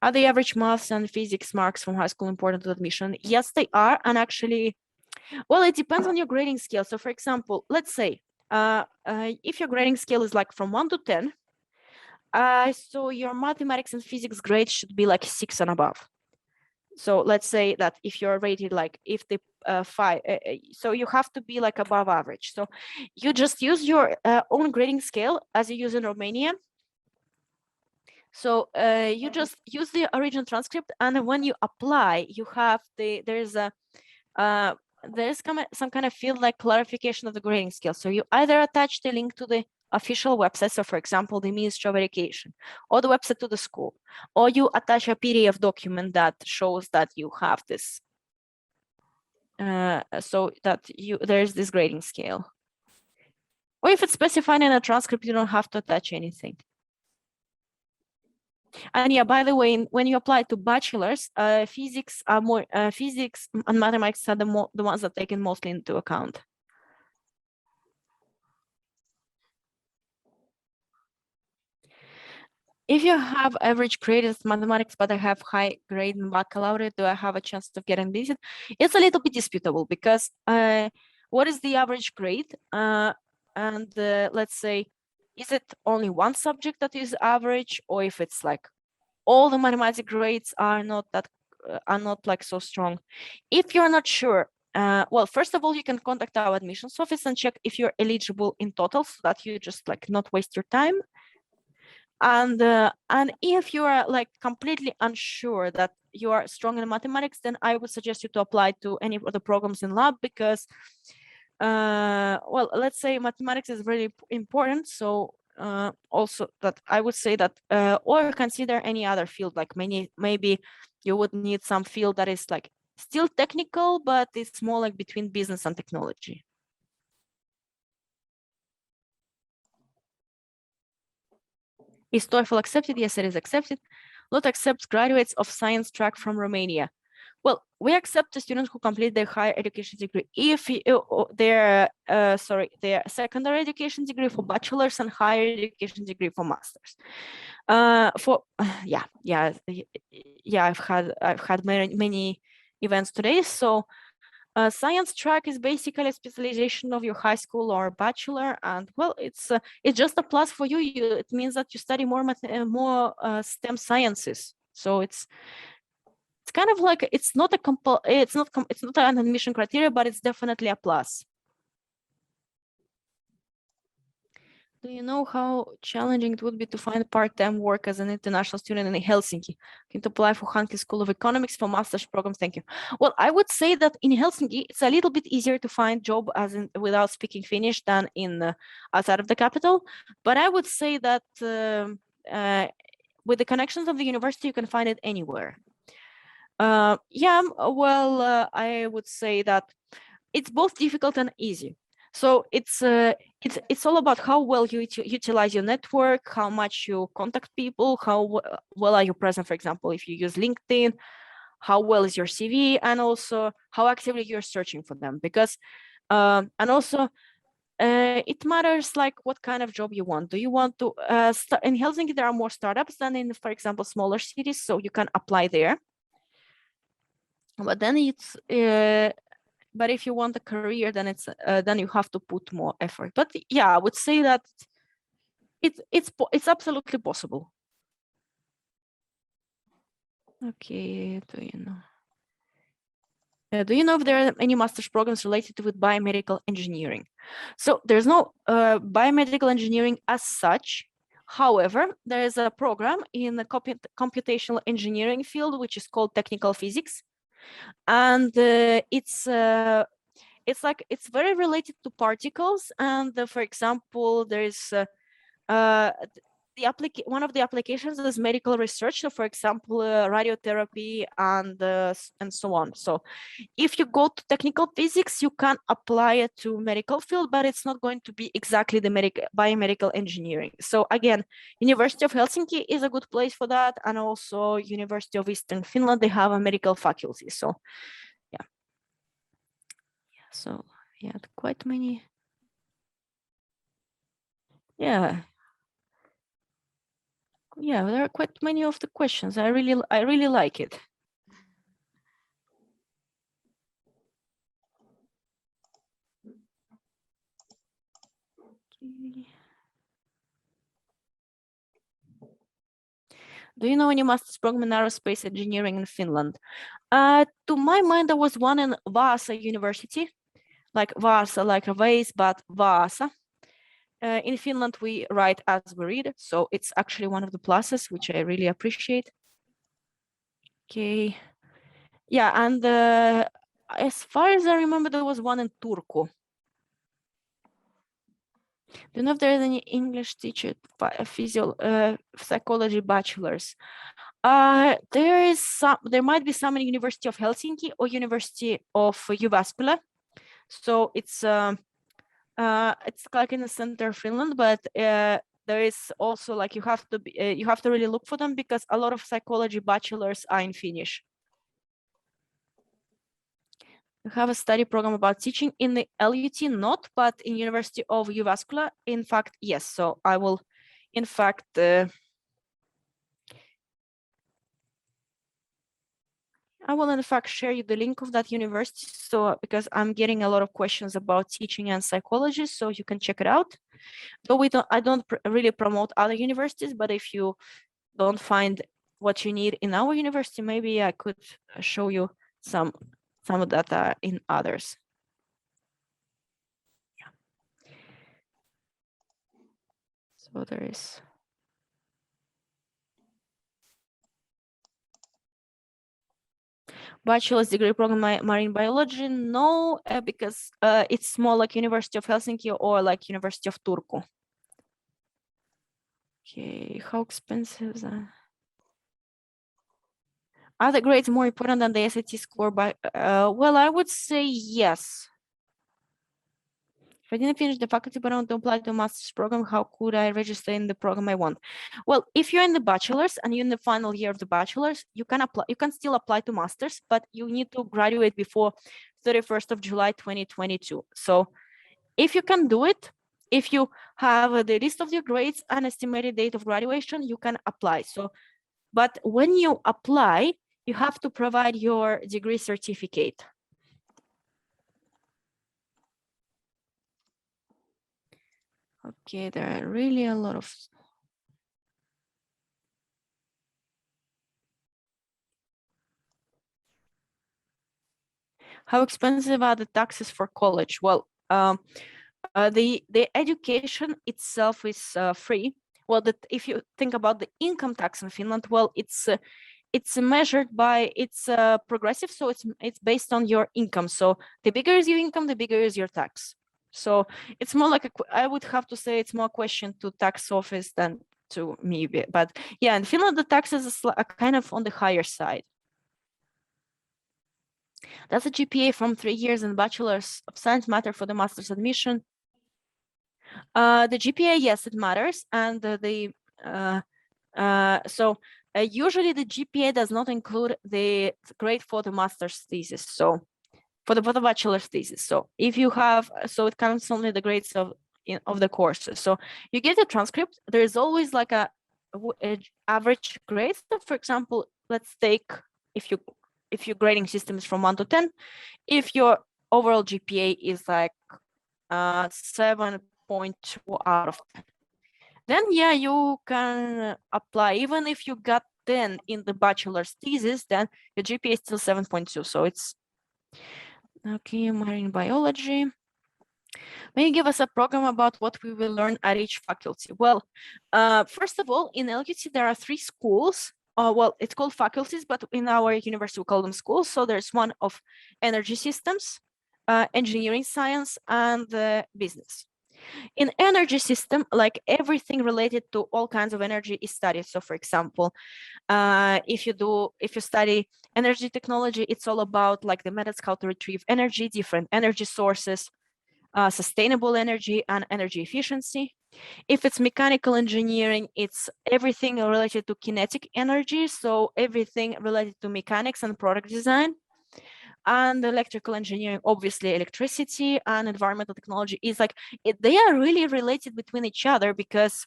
Are the average maths and physics marks from high school important to admission? Yes, they are. And actually, well, it depends on your grading scale. So for example, let's say, if your grading scale is like from 1 to 10, so your mathematics and physics grade should be like 6 and above. So let's say that if you're rated like, if the 5, so you have to be like above average. So you just use your own grading scale as you use in Romania. So you just use the original transcript, and when you apply, you have there's some kind of field like clarification of the grading scale. So you either attach the link to the official website, so for example, the Ministry of Education, or the website to the school, or you attach a PDF document that shows that you have this, so that there's this grading scale. Or if it's specified in a transcript, you don't have to attach anything. And yeah, by the way, when you apply to bachelors, physics and mathematics are the ones that are taken mostly into account. if you have average grade in mathematics, but I have high grade in baccalaureate, do I have a chance of getting admitted? It's a little bit disputable because what is the average grade? Let's say, is it only one subject that is average, or if it's like all the mathematics grades are not like so strong? If you're not sure, well, first of all, you can contact our admissions office and check if you're eligible in total, so that you just like not waste your time. And if you are like completely unsure that you are strong in mathematics, then I would suggest you to apply to any of the programs in lab, because well, let's say mathematics is really important. So also that I would say that or consider any other field, like maybe you would need some field that is like still technical, but it's more like between business and technology. Is TOEFL accepted? Yes, it is accepted. LOT accepts graduates of science track from Romania. Well, we accept the students who complete their higher education degree if their secondary education degree for bachelors and higher education degree for masters. I've had many events today. So science track is basically a specialization of your high school or bachelor, and well, it's just a plus for you. It means that you study more STEM sciences. So it's kind of like, it's not an admission criteria, but it's definitely a plus. Do you know how challenging it would be to find part-time work as an international student in Helsinki? Can you apply for Hanke School of Economics for master's programs? Thank you. Well, I would say that in Helsinki, it's a little bit easier to find job without speaking Finnish than in outside of the capital. But I would say that with the connections of the university, you can find it anywhere. I would say that it's both difficult and easy. So it's all about how well you utilize your network, how much you contact people, how well are you present, for example, if you use LinkedIn, how well is your CV, and also how actively you're searching for them. Because it matters like what kind of job you want. Do you want to start in Helsinki? There are more startups than in, for example, smaller cities, so you can apply there. But then it's but if you want a career, then it's then you have to put more effort. But yeah, I would say that it's absolutely possible. Okay, do you know if there are any master's programs related with biomedical engineering? So there's no biomedical engineering as such. However, there is a program in the computational engineering field, which is called technical physics. And it's very related to particles. And for example, there is one of the applications is medical research. So for example, radiotherapy and so on. So if you go to technical physics, you can apply it to medical field, but it's not going to be exactly the biomedical engineering. So again, University of Helsinki is a good place for that, and also University of Eastern Finland, they have a medical faculty. So yeah. So yeah, quite many. Yeah, there are quite many of the questions. I really like it. Okay. Do you know any master's program in aerospace engineering in Finland? To my mind, there was one in Vaasa University, like Vaasa, like a vase, but Vaasa. In Finland, we write as we read, so it's actually one of the pluses, which I really appreciate. Okay. Yeah, and as far as I remember, there was one in Turku. Do you know if there is any English teacher, psychology bachelors? There might be some in University of Helsinki or University of Jyväskylä. So it's like in the center of Finland, but there is also like you have to really look for them, because a lot of psychology bachelors are in Finnish. You have a study program about teaching in the LUT, not, but in University of Jyväskylä, in fact, yes. So I will, in fact, I will in fact share you the link of that university. So because I'm getting a lot of questions about teaching and psychology, so you can check it out. Though I don't really promote other universities, but if you don't find what you need in our university, maybe I could show you some of data in others. Yeah. So there is. Bachelor's degree program marine biology, no, because it's more like University of Helsinki or like University of Turku. Okay, how expensive is that? Are the grades more important than the SAT score? Well, I would say yes. If I didn't finish the faculty but I want to apply to a master's program, how could I register in the program I want? Well, if you're in the bachelor's and you're in the final year of the bachelor's, you can apply. You can still apply to master's, but you need to graduate before 31st of July 2022. So if you can do it, if you have the list of your grades and estimated date of graduation, you can apply. So, but when you apply, you have to provide your degree certificate. Okay, there are really a lot of. How expensive are the taxes for college? Well, the education itself is free. Well, if you think about the income tax in Finland, well, it's measured by, it's progressive, so it's based on your income. So the bigger is your income, the bigger is your tax. So it's more like I would have to say it's more a question to tax office than to me. But yeah, in Finland the taxes are kind of on the higher side. Does a GPA from 3 years in Bachelor's of Science matter for the master's admission? The GPA, yes, it matters, and usually the GPA does not include the grade for the master's thesis. So for the bachelor's thesis. So if you have, so it counts only the grades of the courses. So you get a transcript. There is always like a average grade. So for example, let's take if your grading system is from 1 to 10, if your overall GPA is like 7.2 out of 10, then yeah, you can apply. Even if you got 10 in the bachelor's thesis, then your GPA is still 7.2. So it's okay. Marine biology. May you give us a program about what we will learn at each faculty? Well, first of all, in LQT there are 3 schools. Well, it's called faculties, but in our university we call them schools. So there's one of energy systems, engineering science, and business. In energy system, like everything related to all kinds of energy is studied. So for example, if you study energy technology, it's all about like the methods how to retrieve energy, different energy sources, sustainable energy and energy efficiency. If it's mechanical engineering, it's everything related to kinetic energy, so everything related to mechanics and product design. And electrical engineering, obviously electricity, and environmental technology is like they are really related between each other, because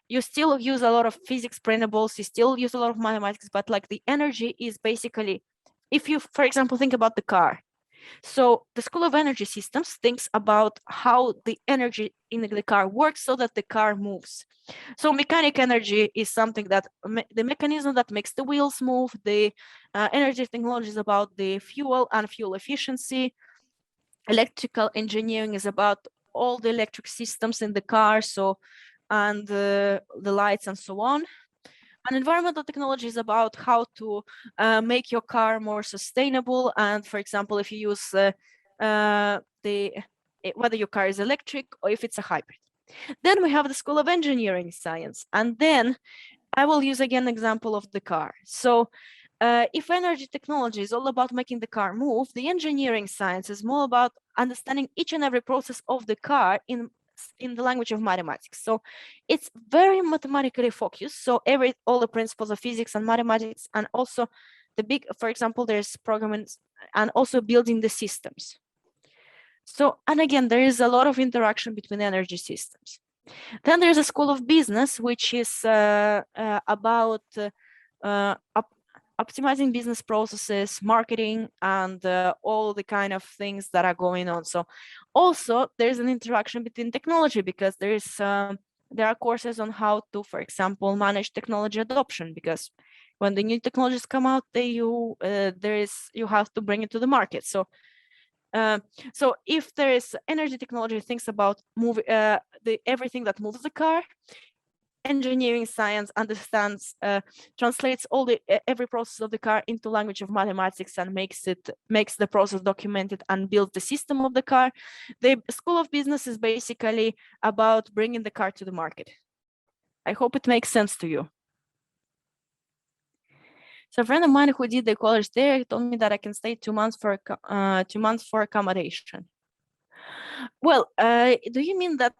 you still use a lot of physics principles, you still use a lot of mathematics, but like the energy is basically, if you, for example, think about the car. So the School of Energy Systems thinks about how the energy in the car works so that the car moves. So mechanic energy is something that the mechanism that makes the wheels move. The energy technology is about the fuel and fuel efficiency. Electrical engineering is about all the electric systems in the car, so and the lights and so on. And environmental technology is about how to make your car more sustainable. And for example, if you use whether your car is electric or if it's a hybrid. Then we have the School of Engineering Science. And then I will use again an example of the car. So if energy technology is all about making the car move, the engineering science is more about understanding each and every process of the car in the language of mathematics. So it's very mathematically focused. So all the principles of physics and mathematics, and also for example, there's programming and also building the systems. So, and again, there is a lot of interaction between energy systems. Then there's a School of Business, which is about optimizing business processes, marketing, and all the kind of things that are going on. So also there's an interaction between technology, because there are courses on how to, for example, manage technology adoption, because when the new technologies come out, you have to bring it to the market. So so if there is energy technology, thinks about everything that moves the car. Engineering science understands, translates every process of the car into language of mathematics and makes the process documented and builds the system of the car. The School of Business is basically about bringing the car to the market. I hope it makes sense to you. So a friend of mine who did the college there told me that I can stay 2 months for 2 months for accommodation. Well, do you mean that?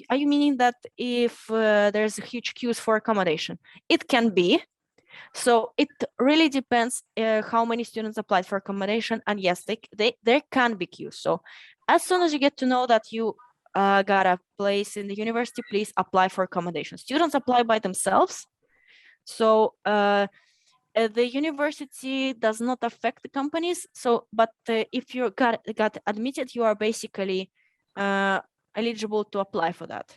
Are you meaning that if there's a huge queues for accommodation? It can be. So it really depends how many students applied for accommodation, and yes, there can be queues. So as soon as you get to know that you got a place in the university, please apply for accommodation. Students apply by themselves. So the university does not affect the companies. So, but if you got admitted, you are basically eligible to apply for that.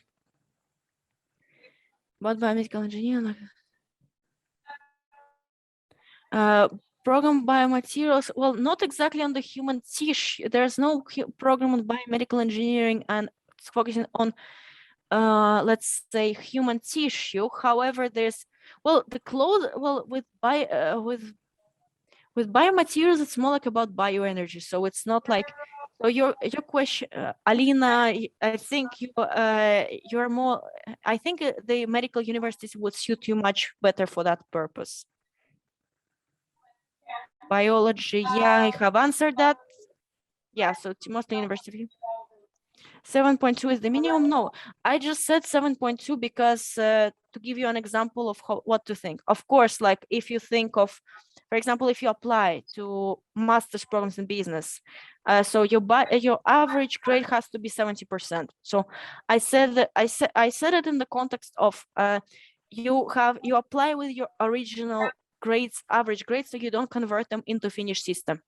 But biomedical engineering, program biomaterials, well, not exactly on the human tissue. There's no program on biomedical engineering and it's focusing on, let's say, human tissue. However, there's, well, the clothes, well, with biomaterials, it's more like about bioenergy. So it's not like, so your question, Alina, I think you're more, I think the medical universities would suit you much better for that purpose. Biology, yeah, I have answered that. Yeah, so mostly university. 7.2 is the minimum. No, I just said 7.2 because to give you an example of what to think. Of course, like if you think of, for example, if you apply to master's programs in business, so your average grade has to be 70%. So I said it in the context of you apply with your original grades, average grades, so you don't convert them into Finnish system.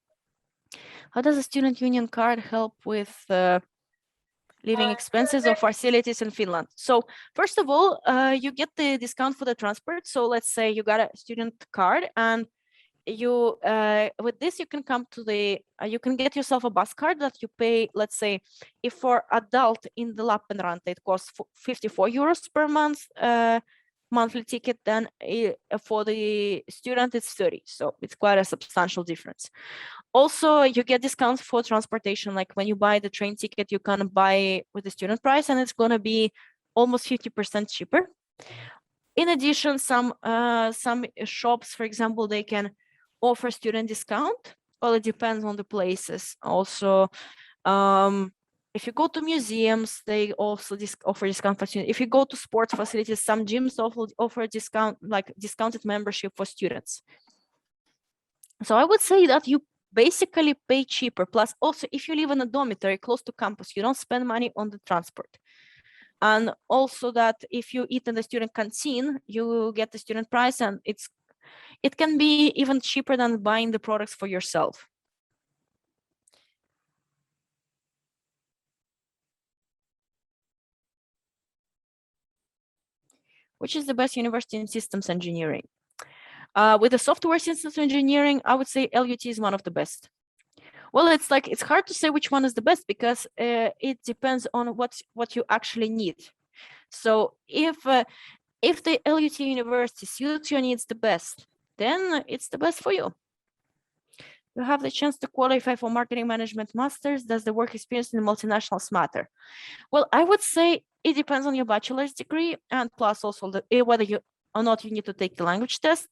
How does a student union card help with living expenses or facilities in Finland? So first of all, you get the discount for the transport. So let's say you got a student card and you with this you can come to the you can get yourself a bus card that you pay. Let's say if for adult in the Lappenranta it costs 54 euros per month monthly ticket, then for the student it's 30. So it's quite a substantial difference. Also, you get discounts for transportation. Like when you buy the train ticket, you can buy with the student price and it's going to be almost 50% cheaper. In addition, some shops, for example, they can offer student discount. Well, it depends on the places. Also, if you go to museums, they also offer discount for students. If you go to sports facilities, some gyms offer discount, like discounted membership for students. So I would say that you basically pay cheaper. Plus, also, if you live in a dormitory close to campus, you don't spend money on the transport. And also that if you eat in the student canteen, you get the student price, and it can be even cheaper than buying the products for yourself. Which is the best university in systems engineering? With the software systems engineering, I would say LUT is one of the best. Well, it's hard to say which one is the best because it depends on what you actually need. So if the LUT university suits your needs the best, then it's the best for you. You have the chance to qualify for marketing management masters. Does the work experience in multinationals matter? Well, I would say it depends on your bachelor's degree, and plus also whether you or not you need to take the language test.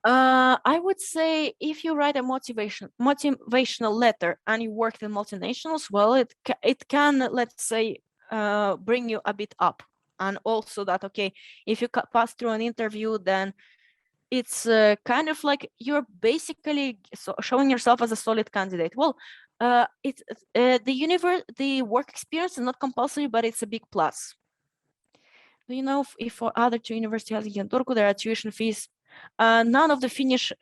I would say if you write a motivational letter and you worked in multinationals, well, it can, let's say, bring you a bit up. And also that, okay, if you pass through an interview, then it's kind of like you're basically showing yourself as a solid candidate. Well, the work experience is not compulsory, but it's a big plus. Do you know if for other two universities in Turku there are tuition fees None of the Finnish,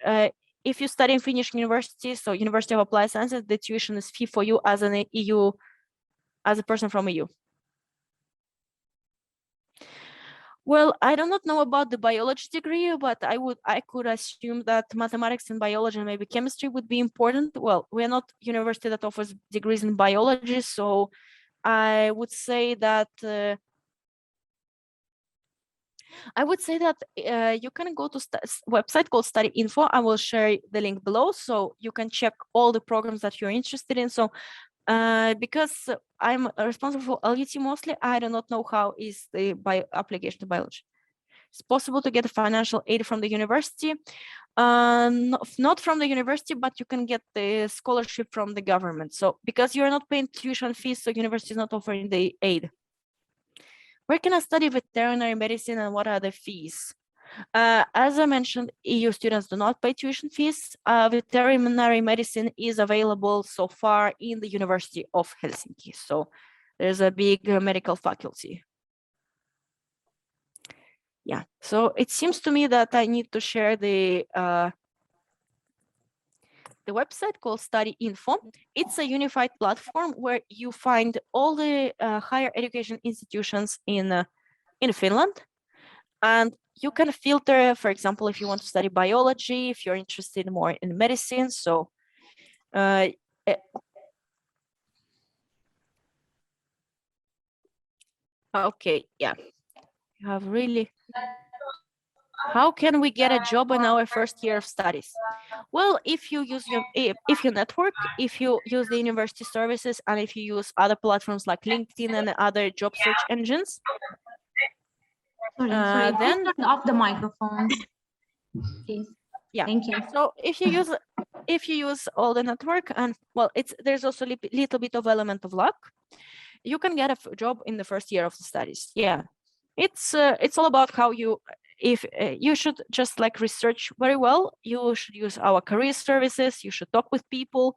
if you study in Finnish university, so University of Applied Sciences, the tuition is fee for you as an EU, as a person from EU. Well, I do not know about the biology degree, but I could assume that mathematics and biology and maybe chemistry would be important. Well, we are not university that offers degrees in biology, so I would say that you can go to website called Study Info. I will share the link below, so you can check all the programs that you're interested in. So because I'm responsible for LUT mostly, I do not know how is the application to biology. It's possible to get a financial aid from the university, not from the university, but you can get the scholarship from the government. So because you're not paying tuition fees, so university is not offering the aid. Where can I study veterinary medicine and what are the fees? As I mentioned, EU students do not pay tuition fees. Veterinary medicine is available so far in the University of Helsinki. So there's a big medical faculty. Yeah, so it seems to me that I need to share the website called Study Info. It's a unified platform where you find all the higher education institutions in Finland. And you can filter, for example, if you want to study biology, if you're interested more in medicine. So okay, yeah, you have really. How can we get a job in our first year of studies? Well, if you use if you network, if you use the university services, and if you use other platforms like LinkedIn and other job search engines. Sorry, then turn off the microphone, please. Yeah, thank you. So if you use all the network, and well, there's also a little bit of element of luck, you can get a job in the first year of the studies. Yeah, it's all about how you. If you should just like research very well, you should use our career services. You should talk with people,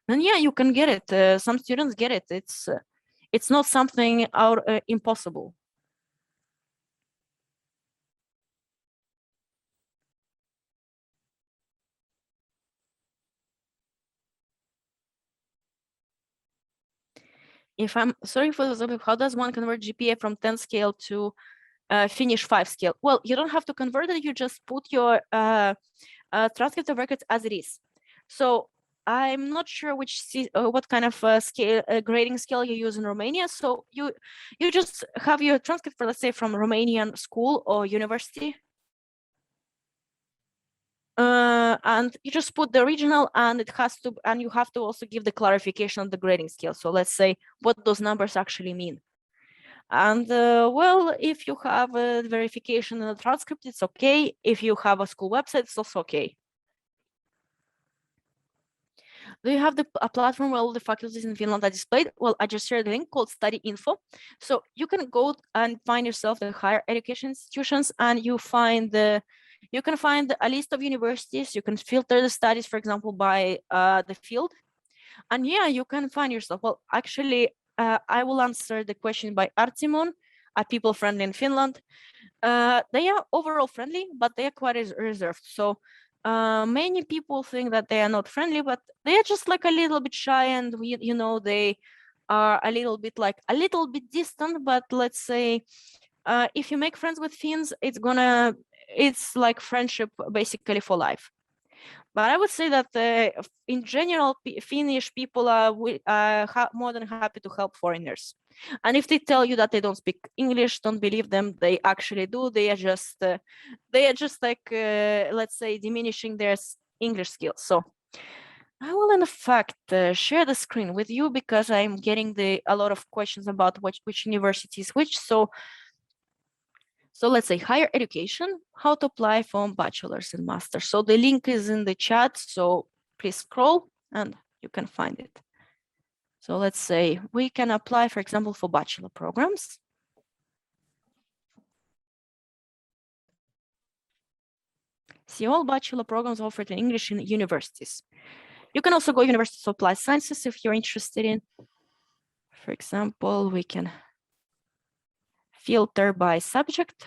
and yeah, you can get it. Some students get it. It's not something impossible. If I'm sorry for the how does one convert GPA from 10 scale to Finnish 5 scale? Well, you don't have to convert it. You just put your transcript of records as it is. So I'm not sure what kind of scale grading scale you use in Romania. So you just have your transcript for, let's say, from Romanian school or university. And you just put the original, and you have to also give the clarification of the grading scale. So let's say what those numbers actually mean. And well, if you have a verification in the transcript, it's okay. If you have a school website, it's also okay. Do you have a platform where all the faculties in Finland are displayed? Well, I just shared a link called Study Info. So you can go and find yourself the higher education institutions, and you can find a list of universities. You can filter the studies, for example, by the field. And yeah, you can find yourself. Well, actually, I will answer the question by Artimon. Are people friendly in Finland? They are overall friendly, but they are quite reserved. So many people think that they are not friendly, but they are just like a little bit shy, and they are a little bit distant. But let's say if you make friends with Finns, it's like friendship basically for life. But I would say that in general, Finnish people are more than happy to help foreigners. And if they tell you that they don't speak English, don't believe them. They actually do. They are just like let's say diminishing their English skills. So I will in fact share the screen with you, because I'm getting a lot of questions about which university is which. So let's say higher education, how to apply for bachelor's and master's. So the link is in the chat, so please scroll and you can find it. So let's say we can apply, for example, for bachelor programs. See all bachelor programs offered in English in universities. You can also go University of Applied Sciences if you're interested in. For example, we can filter by subject.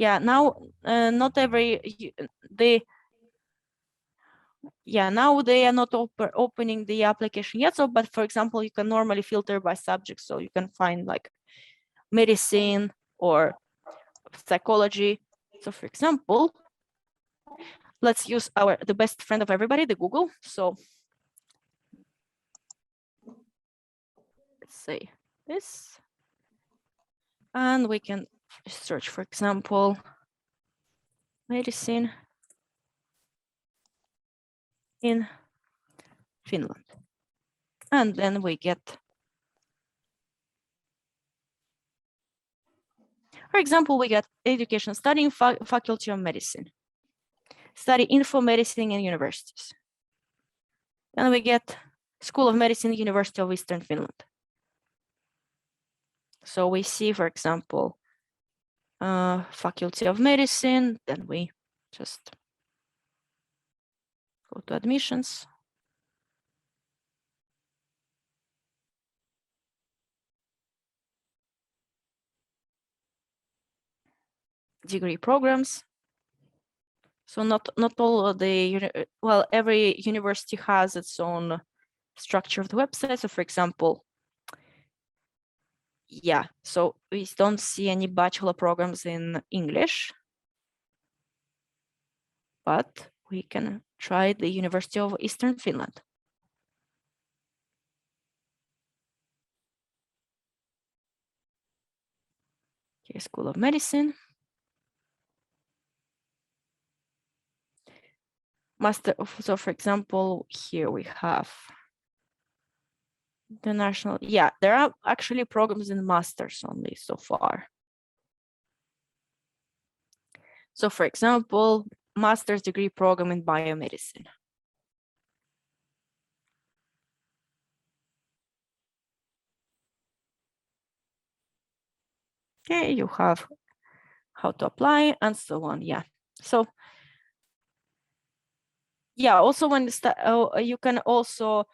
yeah, now not every now they are not opening the application yet. So, but for example, you can normally filter by subject, so you can find like medicine or psychology. So, for example, let's use the best friend of everybody, the Google. So, let's say this, and we can search, for example, medicine in Finland. And then we get, for example, we get education studying faculty of medicine, study info medicine in universities. Then we get School of Medicine, University of Eastern Finland. So we see, for example, Faculty of Medicine, then we just go to admissions. Degree programs. So not all of the, well, every university has its own structure of the website. So for example, yeah, so we don't see any bachelor programs in English, but we can try the University of Eastern Finland. Okay, School of Medicine. Master of, so for example, here we have the national, yeah, there are actually programs in masters only so far. So for example, master's degree program in biomedicine. Okay, you have how to apply and so on, yeah. So yeah, also when you can also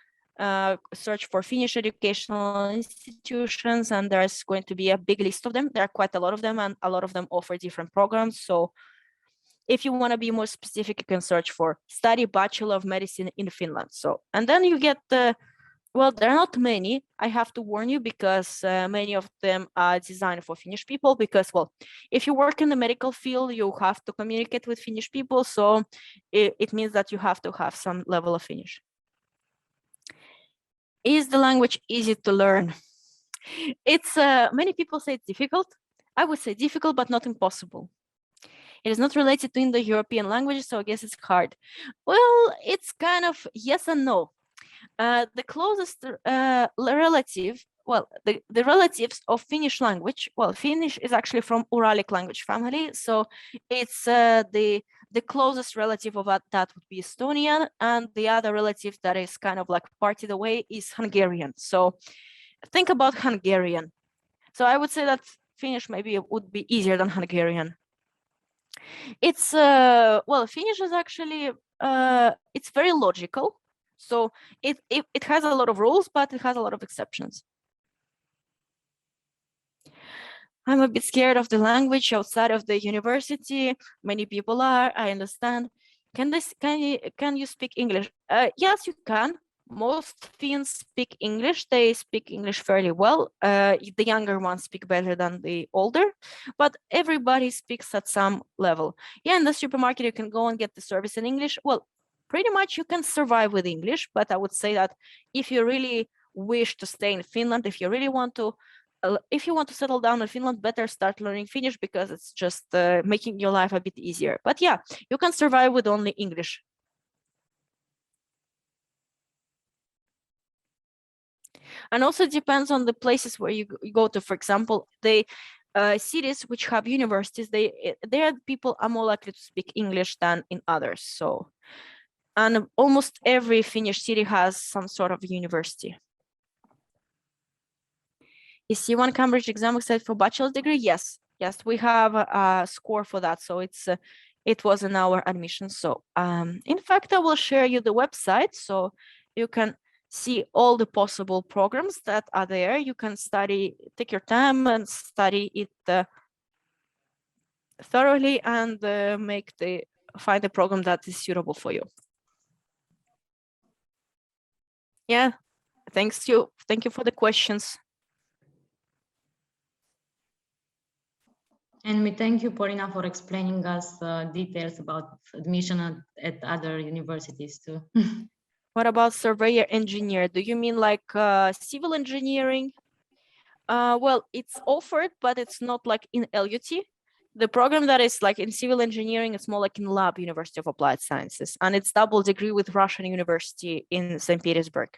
search for Finnish educational institutions, and there's going to be a big list of them. There are quite a lot of them, and a lot of them offer different programs. So if you want to be more specific, you can search for study Bachelor of Medicine in Finland. So, and then you get the, well, there are not many, I have to warn you, because many of them are designed for Finnish people, because, well, if you work in the medical field, you have to communicate with Finnish people. So it means that you have to have some level of Finnish. Is the language easy to learn? It's, many people say it's difficult. I would say difficult, but not impossible. It is not related to Indo-European languages, so I guess it's hard. Well, it's kind of yes and no. The closest relative, well, the relatives of Finnish language, well, Finnish is actually from Uralic language family, so it's the closest relative of that would be Estonian, and the other relative that is kind of like parted away is Hungarian. So think about Hungarian. So I would say that Finnish maybe would be easier than Hungarian. It's well, Finnish is actually it's very logical. So it has a lot of rules, but it has a lot of exceptions. I'm a bit scared of the language outside of the university. Many people are, I understand. Can you speak English? Yes, you can. Most Finns speak English. They speak English fairly well. The younger ones speak better than the older, but everybody speaks at some level. Yeah, in the supermarket, you can go and get the service in English. Well, pretty much you can survive with English, but I would say that if you really wish to stay in Finland, if you really want to, if you want to settle down in Finland, better start learning Finnish, because it's just making your life a bit easier. But yeah, you can survive with only English. And also it depends on the places where you go to. For example, the cities which have universities, there people are more likely to speak English than in others. So, and almost every Finnish city has some sort of university. Is C1 Cambridge exam accepted for bachelor's degree? Yes, yes, we have a score for that. So it was in our admission. So in fact, I will share you the website so you can see all the possible programs that are there. You can study, take your time and study it thoroughly and find the program that is suitable for you. Yeah, thank you for the questions. And we thank you, Paulina, for explaining us details about admission at other universities too. What about surveyor engineer? Do you mean like civil engineering? Well, it's offered, but it's not like in LUT. The program that is like in civil engineering, it's more like in Lab, University of Applied Sciences, and it's double degree with Russian University in St. Petersburg.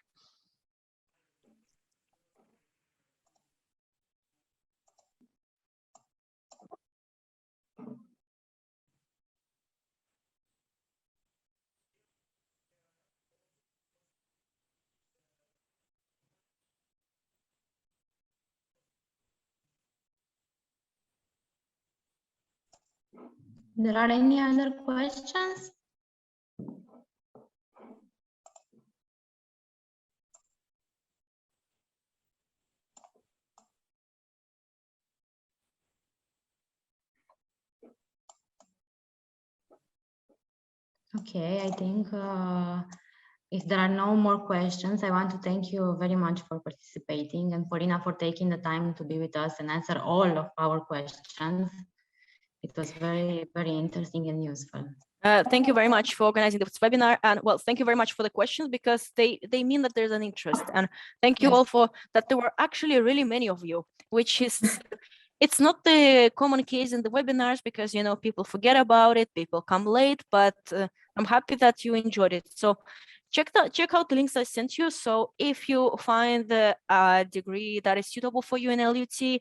There are any other questions? Okay, I think if there are no more questions, I want to thank you very much for participating and Paulina for taking the time to be with us and answer all of our questions. It was very, very interesting and useful. Thank you very much for organizing this webinar, and well, thank you very much for the questions because they mean that there's an interest, and thank you all for that. There were actually really many of you, which is it's not the common case in the webinars because people forget about it, people come late, but I'm happy that you enjoyed it. So check out the links I sent you. So if you find a degree that is suitable for you in LUT,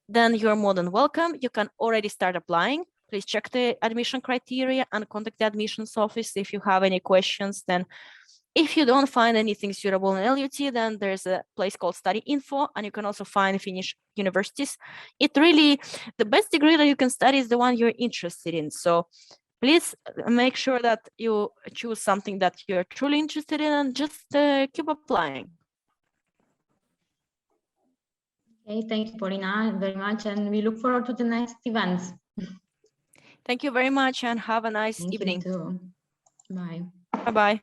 then you're more than welcome. You can already start applying. Please check the admission criteria and contact the admissions office if you have any questions. Then if you don't find anything suitable in LUT, then there's a place called Study Info, and you can also find Finnish universities. The best degree that you can study is the one you're interested in. So please make sure that you choose something that you're truly interested in and just keep applying. Okay, thank you, Paulina, very much, and we look forward to the next events. Thank you very much and have a nice Thank evening. You too. Bye. Bye-bye.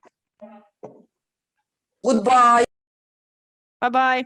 Goodbye. Bye-bye.